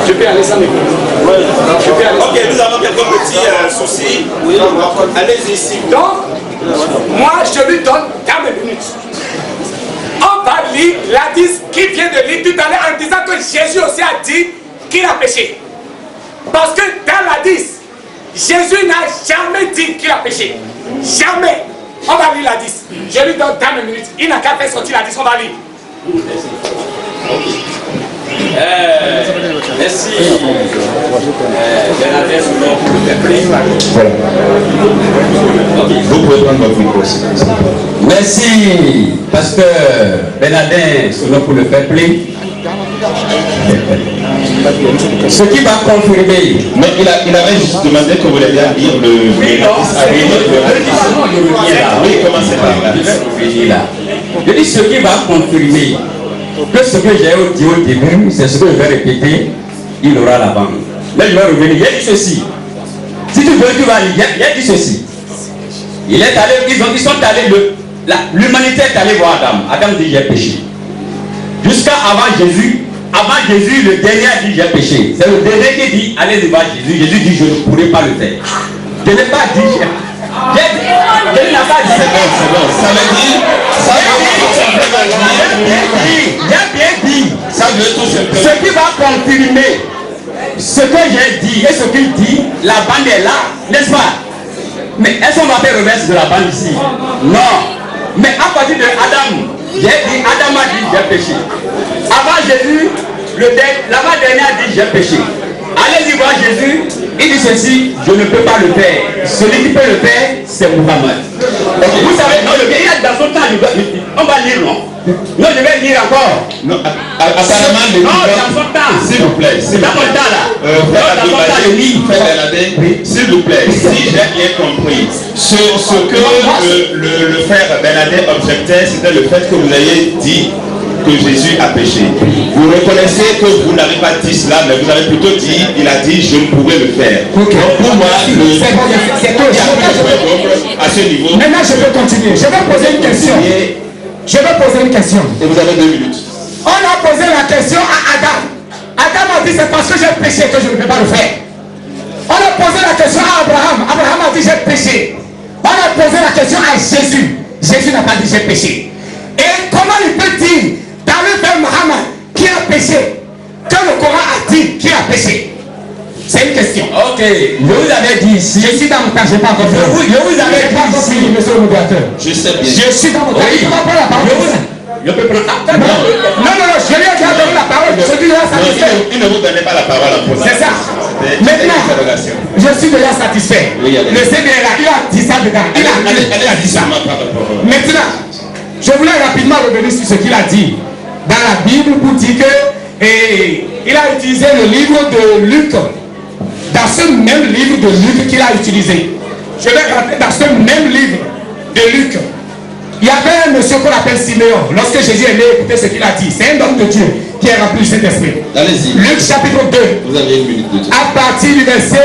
Je peux aller sans micro. Ok, nous avons quelques petits soucis. Allez ici. Donc, moi, je lui donne 40 minutes. On va lire l'hadith qui vient de lire tout à l'heure en disant que Jésus aussi a dit qu'il a péché. Parce que dans l'hadith, Jésus n'a jamais dit qu'il a péché. Jamais. On va lire l'hadith. Je lui donne 40 minutes. Il n'a qu'à faire sortir l'hadith. On va lire. Merci. Vous pouvez prendre votre micro. Merci, pasteur Bernardin, selon pour le faire plaisir. Ce qui va confirmer. Mais il avait juste demandé que vous l'aidiez à lire le. Oui, non, oui, commencez par là. Je dis ce qui va confirmer que ce que j'ai dit au début, c'est ce que je vais répéter, il aura la banque. Là, je vais revenir. Il a dit ceci. Si tu veux, tu vas lire. Il a dit ceci. Il est allé, ils sont allés, l'humanité est allée voir Adam. Adam dit j'ai péché. Jusqu'à avant Jésus, le dernier a dit j'ai péché. C'est le dernier qui dit allez voir Jésus. Jésus dit je ne pourrai pas le faire. Je n'ai pas dit. Jésus n'a pas dit. C'est bon. Ça veut dire. J'ai bien dit. Ça veut tout simplement. Ce qui va confirmer ce que j'ai dit et ce qu'il dit, la bande est là, n'est-ce pas? Mais est-ce qu'on va faire reverse de la bande ici? Non. Mais à partir de Adam, j'ai dit, Adam a dit j'ai péché. Avant Jésus, l'avant-dernier a dit j'ai péché. Allez-y voir Jésus, il dit ceci, je ne peux pas le faire. Celui qui peut le faire, c'est Muhammad. Donc, vous savez, non, le vieillard dans son temps, on va lire, non? Non, je vais lire encore. Non, apparemment, non, dans son temps. S'il vous plaît. Dans mon temps là. Dans son temps, le livre. S'il vous plaît, si j'ai bien compris, ce que le frère Bernadette objectait, c'était le fait que vous ayez dit que Jésus a péché. Vous reconnaissez que vous n'avez pas dit cela, mais vous avez plutôt dit, il a dit, je ne pourrais le faire. Okay. Donc pour moi, à ce niveau. Maintenant, je peux continuer. Je vais poser une question. Et vous avez 2 minutes. On a posé la question à Adam. Adam a dit, c'est parce que j'ai péché que je ne peux pas le faire. On a posé la question à Abraham. Abraham a dit, j'ai péché. On a posé la question à Jésus. Jésus n'a pas dit, j'ai péché. Et comment il peut dire d'aller vers Mohammed qui a péché que le Coran a dit qui a péché? C'est une question. Ok, je vous avais dit ici. Je suis dans mon temps, je n'ai pas encore fini. Je vous avais dit ici, monsieur le modérateur. Je sais bien. Je suis dans mon temps. Je ne peux pas prendre la parole. Je peux prendre la parole. Non, je lui ai déjà donné la parole. Je suis déjà satisfait. Il ne vous donnez pas la parole en premier. C'est ça. Maintenant, je suis déjà satisfait. Le Seigneur, il a dit ça dedans. Il a dit ça. Maintenant, je voulais rapidement revenir sur ce qu'il a dit dans la Bible pour dire que il a utilisé le livre de Luc. Dans ce même livre de Luc qu'il a utilisé, je vais rentrer dans ce même livre de Luc. Il y avait un monsieur qu'on appelle Siméon. Lorsque Jésus est né, écoutez ce qu'il a dit. C'est un homme de Dieu qui est rempli de cet esprit. Allez-y. Luc chapitre 2. Vous avez 1 minute de Dieu. À partir du verset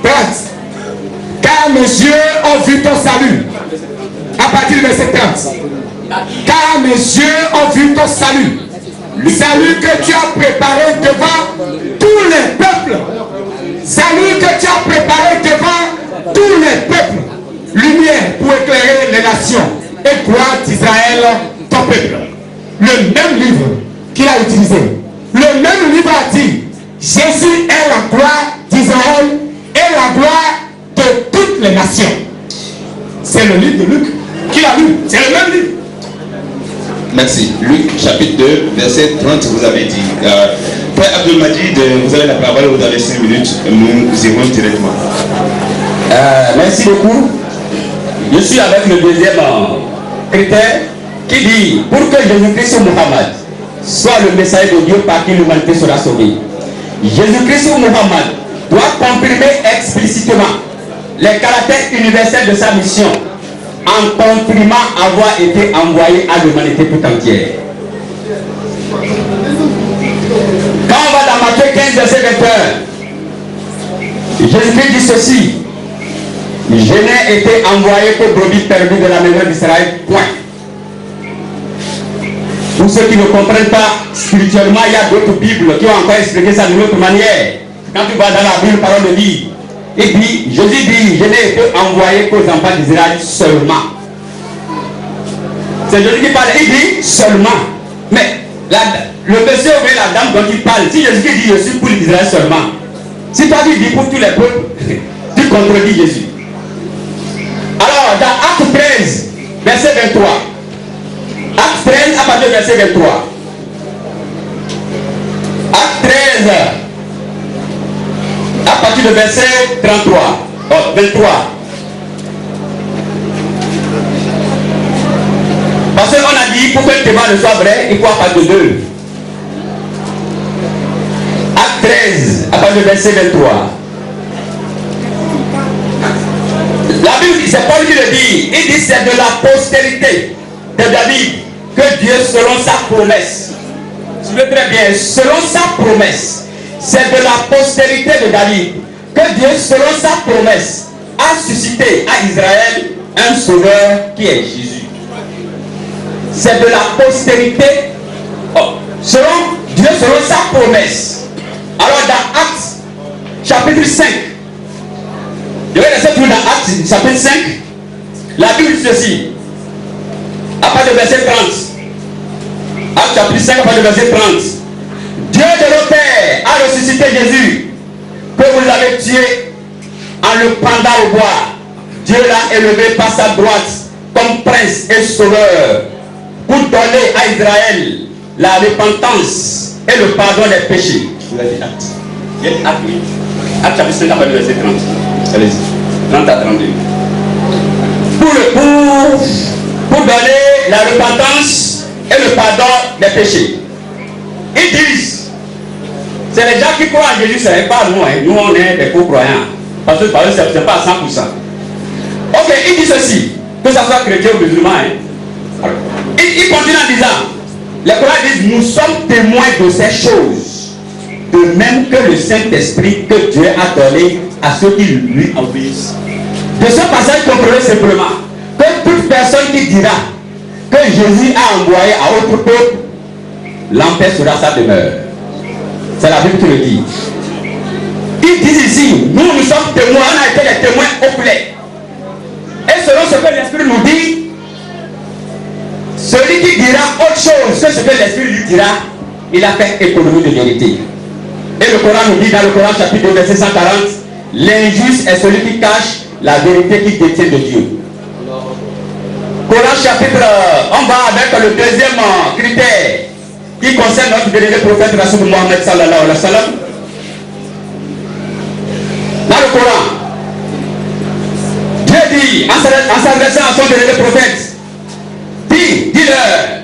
30. Car mes yeux ont vu ton salut. À partir du verset 30. Car mes yeux ont vu ton salut. Le salut que tu as préparé devant tous les peuples. Salut que tu as préparé devant tous les peuples. Lumière pour éclairer les nations et gloire d'Israël, ton peuple. Le même livre qu'il a utilisé, le même livre a dit, Jésus est la gloire d'Israël et la gloire de toutes les nations. C'est le livre de Luc qu'il a lu, c'est le même livre. Merci. Luc chapitre 2, verset 30, vous avez dit. Frère Abdelmajid, vous avez la parole, vous avez 5 minutes, nous irons directement. Merci beaucoup. Je suis avec le deuxième critère qui dit, pour que Jésus-Christ Muhammad soit le messager de Dieu par qui l'humanité sera sauvée, Jésus-Christ Muhammad doit comprimer explicitement les caractères universels de sa mission en comprimant avoir été envoyé à l'humanité tout entière. verset 21. Jésus-Christ dit ceci. Je n'ai été envoyé que brebis perdues de la maison d'Israël, point. Pour ceux qui ne comprennent pas spirituellement, il y a d'autres Bibles qui ont encore expliqué ça d'une autre manière. Quand tu vas dans la Bible, parole de vie, il dit, Jésus dit, je n'ai été envoyé qu'aux enfants d'Israël seulement. C'est Jésus qui parle, il dit seulement. Mais le monsieur ou la dame dont il parle, si Jésus dit, je suis pour l'Israël seulement, si toi tu dis pour tous les peuples, tu contredis Jésus. Alors, dans Acte 13, verset 23, Acte 13 à partir du verset 23. Acte 13 à partir du verset 23. Oh, 23. Parce qu'on a dit, pour que le témoin ne soit vrai, il faut à partir de 2. Acte 13 à partir du verset 23. La Bible dit, c'est Paul qui le dit. Il dit, c'est de la postérité de David que Dieu, selon sa promesse, suivez très bien, selon sa promesse, c'est de la postérité de David que Dieu, selon sa promesse, a suscité à Israël un sauveur qui est Jésus. C'est de la postérité, selon Dieu, selon sa promesse. Alors dans Actes, chapitre 5, je vais laisser tout dans Actes, chapitre 5, la Bible dit ceci, à partir du verset 30. Acte chapitre 5, à partir du verset 30. Dieu de nos pères a ressuscité Jésus, que vous avez tué en le pendant au bois. Dieu l'a élevé par sa droite comme prince et sauveur, pour donner à Israël la repentance et le pardon des péchés. Vous avez dit Acte. Acte 8. Acte chapitre 5, à partir du verset 30. Allez-y. 30 à 32. Pour donner la repentance et le pardon des péchés. Ils disent, c'est les gens qui croient en Jésus, ce n'est pas nous, hein. Nous on est des faux croyants. Parce que par eux, ce n'est pas à 100%. Ok, il dit ceci, que ce soit chrétien ou musulman. Hein. Il continue en disant, les croyants disent, nous sommes témoins de ces choses, de même que le Saint-Esprit que Dieu a donné à ceux qui lui obéissent. De ce passage, comprenez simplement que toute personne qui dira que Jésus a envoyé à autre peuple, l'enfer sera sa demeure. C'est la Bible qui le dit. Ils disent ici, nous sommes témoins, on a été des témoins oculaires. Et selon ce que l'Esprit nous dit, celui qui dira autre chose que ce que l'Esprit lui dira, il a fait économie de vérité. Et le Coran nous dit dans le Coran chapitre 2 verset 140, l'injuste est celui qui cache la vérité qui détient de Dieu. Coran chapitre, on va avec le deuxième critère qui concerne notre dernier prophète Rasoul Mohammed sallallahu alayhi wa sallam. Dans le Coran, Dieu dit, en s'adressant à son dernier prophète, dis-leur,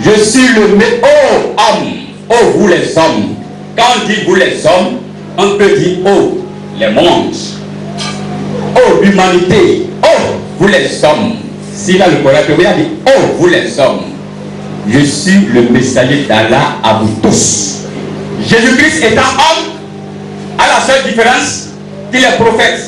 je suis le oh homme, oh vous les hommes. Quand on dit vous les hommes, on peut dire oh les mondes, oh l'humanité, oh vous les hommes. Si là le Coran peut dire oh vous les hommes, je suis le messager d'Allah à vous tous. Jésus-Christ étant homme, a la seule différence qu'il est prophète.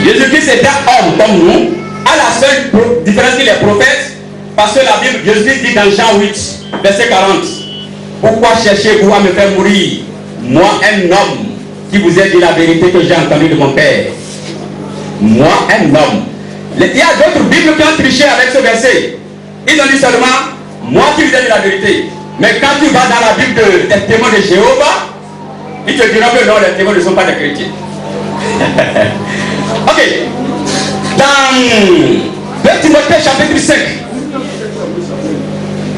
Jésus-Christ étant homme comme nous, a la seule différence qu'il est prophète, parce que la Bible, Jésus dit dans Jean 8, verset 40, pourquoi cherchez-vous à me faire mourir, moi un homme qui vous ai dit la vérité que j'ai entendue de mon Père? Moi un homme. Il y a d'autres Bibles qui ont triché avec ce verset. Ils ont dit seulement, moi qui vous ai dit la vérité. Mais quand tu vas dans la Bible des témoins de Jéhovah, ils te diront que non, les témoins ne sont pas des chrétiens. Ok. Dans 2 Timothée chapitre 5.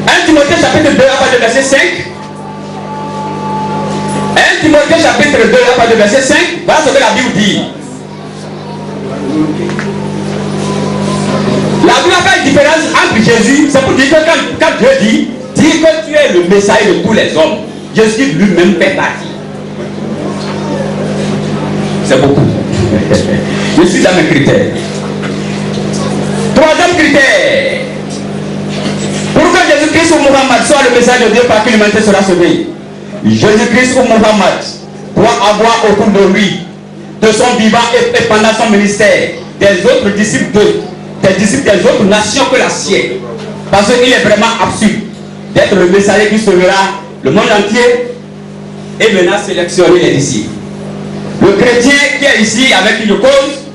1 Timothée chapitre 2 à partir du verset 5. 1 Timothée chapitre 2 à partir du verset 5. Voilà ce que la Bible dit. La Bible a fait une différence entre Jésus. C'est pour dire que quand Dieu dit que tu es le messager de tous les hommes, Jésus lui-même fait partie. C'est beaucoup. Je suis dans mes critères. Troisième critère. Pour que Jésus Jésus-Christ ou Mohammed soit le message de Dieu par qui l'humanité sera sauvée. Jésus-Christ ou Mohammed doit avoir autour de lui, de son vivant et pendant son ministère, des autres disciples des autres nations que la sienne. Parce qu'il est vraiment absurde d'être le messager qui sauvera le monde entier et maintenant sélectionner les disciples. Le chrétien qui est ici avec une cause,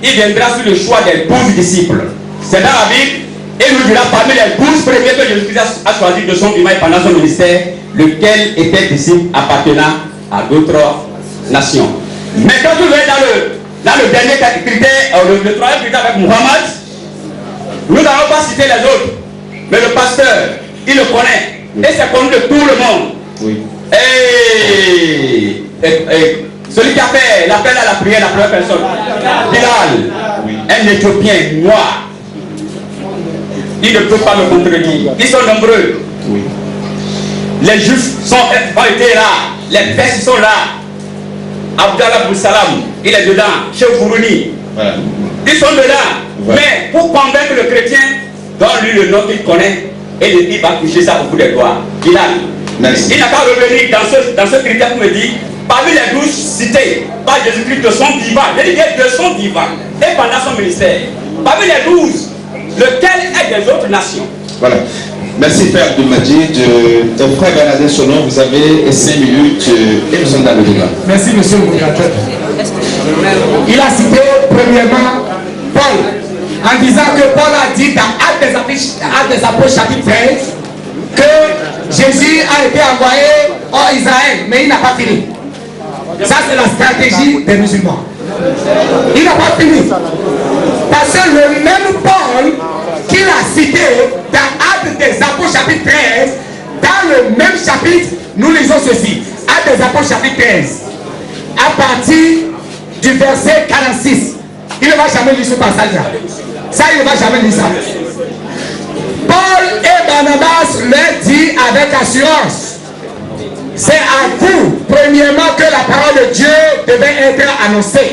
il viendra sur le choix des 12 disciples. C'est dans la Bible, et il nous dira parmi les 12 premiers que Jésus-Christ a choisi de son vivant et pendant son ministère, lequel était disciple appartenant à d'autres nations. Mais quand vous êtes dans le dernier critère, le troisième critère avec Muhammad, nous n'allons pas citer les autres, mais le pasteur, il le connaît, et c'est connu de tout le monde. Oui. Et celui qui a fait l'appel à la prière, la première personne, Bilal, un Éthiopien noir, il ne peut pas me contredire. Ils sont nombreux. Oui. Les Juifs ont été là, les Perses sont là. Abdallah Boussalam, il est dedans, Cheikh Fourouni. Voilà. Ils sont dedans. Voilà. Mais pour convaincre le chrétien, donne-lui le nom qu'il connaît et il va toucher ça au bout des doigts. Bilal. Merci. Il n'a qu'à revenir dans ce critère pour me dire, parmi les 12 cités par Jésus-Christ de son vivant, je dis de son vivant et pendant son ministère, parmi les 12, lequel est des autres nations? Voilà. Merci Père Abdelmadjid. Frère Bernadette Sonon, vous avez 5 minutes et nous sommes dans le débat. Merci monsieur le modérateur. Il a cité premièrement Paul en disant que Paul a dit dans Actes des Apôtres chapitre 13 que Jésus a été envoyé en Israël, mais il n'a pas fini. Ça c'est la stratégie des musulmans. Il n'a pas fini. Parce que le même Paul qu'il a cité dans Actes des Apôtres chapitre 13, dans le même chapitre, nous lisons ceci. Actes des Apôtres chapitre 13, à partir du verset 46. Il ne va jamais lire ce passage-là. Ça, il ne va jamais lire ça. Paul et Barnabas leur dit avec assurance, c'est à vous, premièrement, que la parole de Dieu devait être annoncée.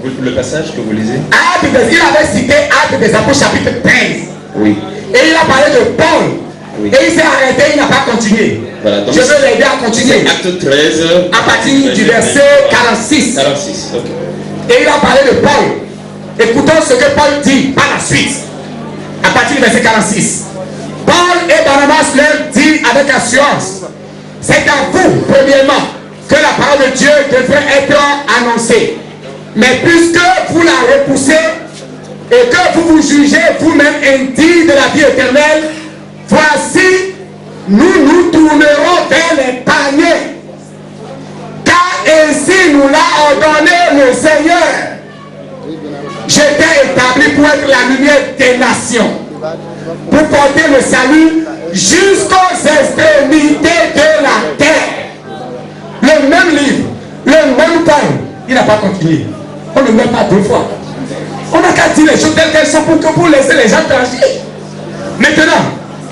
Le passage que vous lisez? Il avait cité Actes des Apôtres chapitre 13. Oui. Et il a parlé de Paul. Oui. Et il s'est arrêté, il n'a pas continué. Voilà, je veux l'aider à continuer. Acte 13. À partir du verset 46. 46, ok. Et il a parlé de Paul. Écoutons ce que Paul dit par la suite. À partir du verset 46. Paul et Barnabas leur dit avec assurance, c'est à vous, premièrement, que la parole de Dieu devrait être annoncée. Mais puisque vous la repoussez et que vous vous jugez vous-même indigne de la vie éternelle, voici, nous tournerons vers les paniers. Car ainsi nous l'a ordonné le Seigneur. J'étais établi pour être la lumière des nations, pour porter le salut jusqu'aux extrémités de la terre. Le même livre, le même Paul, il n'a pas continué. On ne met pas deux fois. On n'a qu'à dire les choses telles qu'elles sont pour laisser les gens trancher. Maintenant,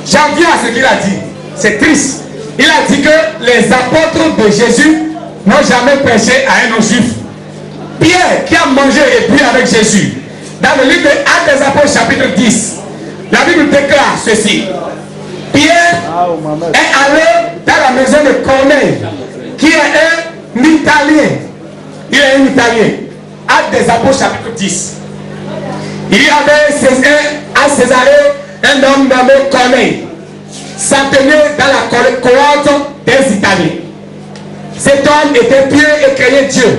j'en viens à ce qu'il a dit. C'est triste. Il a dit que les apôtres de Jésus n'ont jamais prêché à un non-juif. Pierre, qui a mangé et bu avec Jésus, dans le livre de Actes des Apôtres chapitre 10, la Bible déclare ceci. Pierre est allé dans la maison de Corneille, qui est un Italien. Il est un Italien. Actes des Apôtres chapitre 10. Il y avait à Césarée un homme nommé Corneille, centenaire dans la cohorte des Italiens. Cet homme était pieux et craignait Dieu.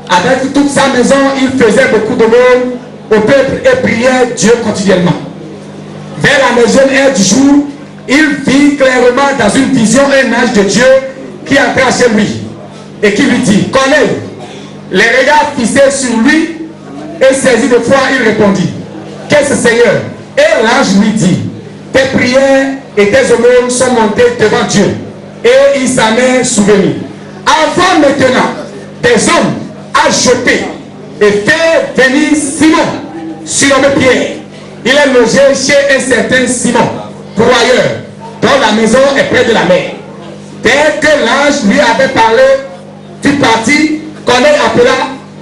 Avec toute sa maison, il faisait beaucoup de monde au peuple et priait Dieu quotidiennement. Vers la neuvième heure du jour, il vit clairement dans une vision un ange de Dieu qui entra chez lui et qui lui dit, Corneille. Les regards fixés sur lui et saisi de foi, il répondit, qu'est-ce Seigneur? Et l'ange lui dit, tes prières et tes aumônes sont montées devant Dieu et il s'en est souvenu. Avant maintenant des hommes à jeter et faire venir Simon, surnommé Pierre. Il est logé chez un certain Simon, broyeur, dont la maison est près de la mer. Dès que l'ange lui avait parlé, fut parti. Corneille appela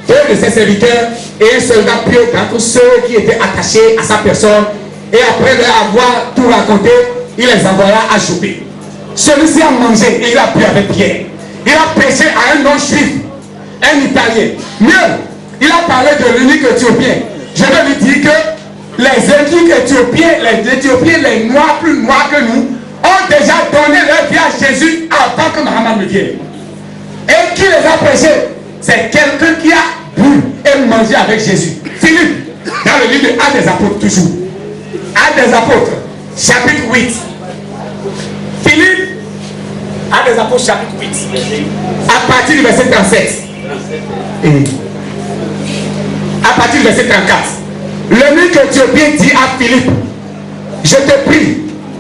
deux de ses serviteurs et un soldat pieux d'entre ceux qui étaient attachés à sa personne. Et après leur avoir tout raconté, il les envoya à Joppé. Celui-ci a mangé et il a bu avec Pierre. Il a prêché à un non-juif, un Italien. Mieux, il a parlé de l'unique Éthiopien. Je vais lui dire que les uniques Éthiopiens, les noirs plus noirs que nous, ont déjà donné leur vie à Jésus avant que Mahomet ne vienne. Et qui les a prêchés? C'est quelqu'un qui a bu et mangé avec Jésus. Philippe, dans le livre de Actes des Apôtres, toujours. Actes des Apôtres, chapitre 8. Philippe, Actes des Apôtres, chapitre 8. À partir du verset 37. À partir du verset 34. L'eunuque éthiopien dit à Philippe, je te prie,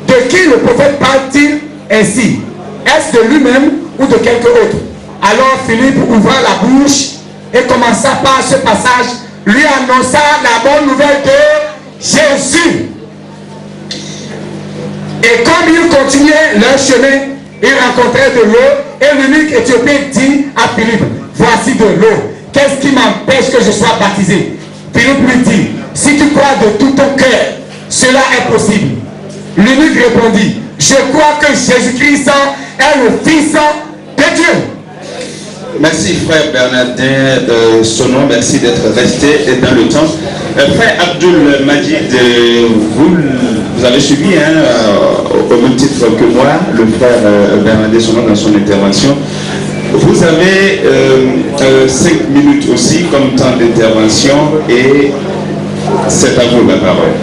de qui le prophète parle-t-il ainsi? Est-ce de lui-même ou de quelqu'un autre? Alors Philippe ouvra la bouche et commença par ce passage, lui annonça la bonne nouvelle de Jésus. Et comme ils continuaient leur chemin, ils rencontrèrent de l'eau et l'eunuque éthiopien dit à Philippe, voici de l'eau, qu'est-ce qui m'empêche que je sois baptisé? Philippe lui dit, si tu crois de tout ton cœur, cela est possible. L'eunuque répondit, je crois que Jésus-Christ est le Fils de Dieu. Merci frère Bernardin Sonon, merci d'être resté dans le temps. Frère Abdul Majid, vous avez suivi au même titre que moi, le frère Bernardin Sonon dans son intervention. Vous avez 5 minutes aussi comme temps d'intervention et c'est à vous la parole.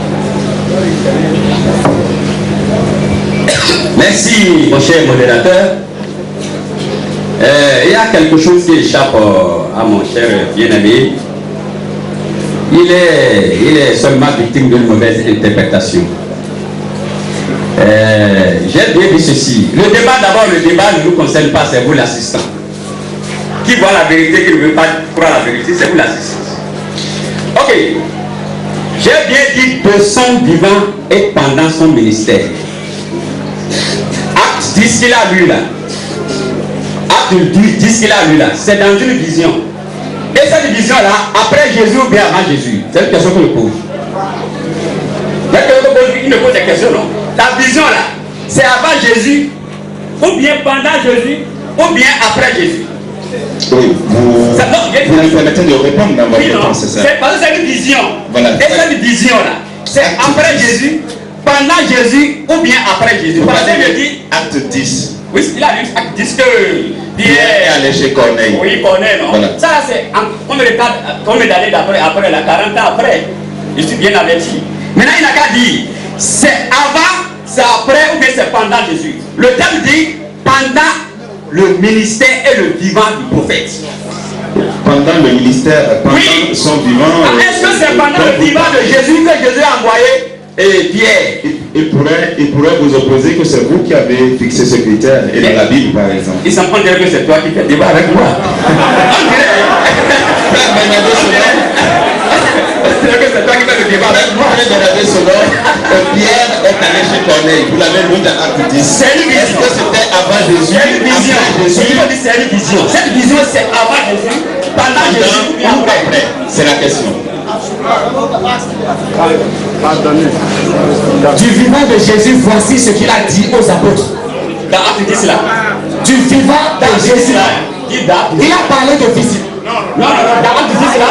Merci mon cher modérateur. Il y a quelque chose qui échappe à mon cher bien-aimé. Il est seulement victime d'une mauvaise interprétation. J'ai bien dit ceci. Le débat ne nous concerne pas, c'est vous l'assistant. Qui voit la vérité, qui ne veut pas croire la vérité, c'est vous l'assistant. Ok. J'ai bien dit de son vivant et pendant son ministère. Acte 10 qu'il a lu là. Acte 10 qu'il a lu là. C'est dans une vision. Et cette vision là, après Jésus ou bien avant Jésus? C'est une question que je pose. Il ne pose des questions, non? La vision là, c'est avant Jésus, ou bien pendant Jésus, ou bien après Jésus. Oui, vous me permettez de répondre dans votre réponse, c'est ça? C'est parce que c'est une vision. Voilà. Et cette vision là, c'est après Jésus, pendant Jésus, ou bien après Jésus. Parce que je dis Acte 10. Oui, il a lu Acte 10 que Pierre est allé chez Corneille. Oui, Corneille, non? Voilà. Ça, c'est combien d'années après la 40 ans après. Je suis bien averti. Maintenant, il n'a qu'à dire, c'est avant, c'est après ou bien c'est pendant Jésus. Le terme dit pendant le ministère et le vivant du prophète. Pendant le ministère, pendant son vivant. Est-ce que c'est pendant le vivant de Jésus que Jésus a envoyé Pierre? Il pourrait vous opposer que c'est vous qui avez fixé ce critère, et dans la Bible par exemple. Il s'en prend dire que c'est toi qui fais débat avec moi. C'est toi qui fais le débat avec moi. Pierre est allé chez Corneille. Vous l'avez lu dans Acte 10. Est-ce que c'était avant Jésus? C'est une vision. C'est une vision. Cette vision c'est avant Jésus, pendant Jésus et après. C'est la question. Du vivant de Jésus, voici ce qu'il a dit aux apôtres. Dans Acte 10 là. Du vivant de Jésus. Il a parlé de visite. Non, dans Acte 10 là.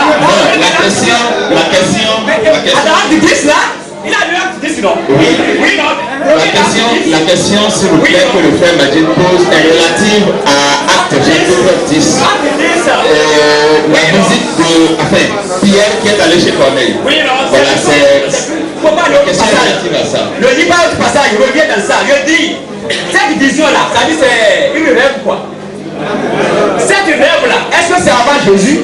La question. Dans Acte 10 là. Il a lu Acte 10 non? Oui, non. La question, s'il vous plaît, que le frère Majid pose est relative à Acte chapitre 10. La visite de Pierre qui est allé chez Corneille. Oui, non, voilà, c'est la question relative à ça. Le livre du passage, il revient dans ça. Je dis, cette vision-là, ça dit c'est une rêve quoi. Cette rêve-là, est-ce que c'est avant Jésus?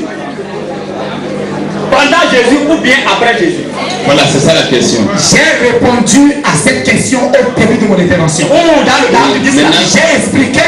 Pendant Jésus ou bien après Jésus? Voilà, c'est ça la question. J'ai répondu à cette question au début de mon intervention. J'ai expliqué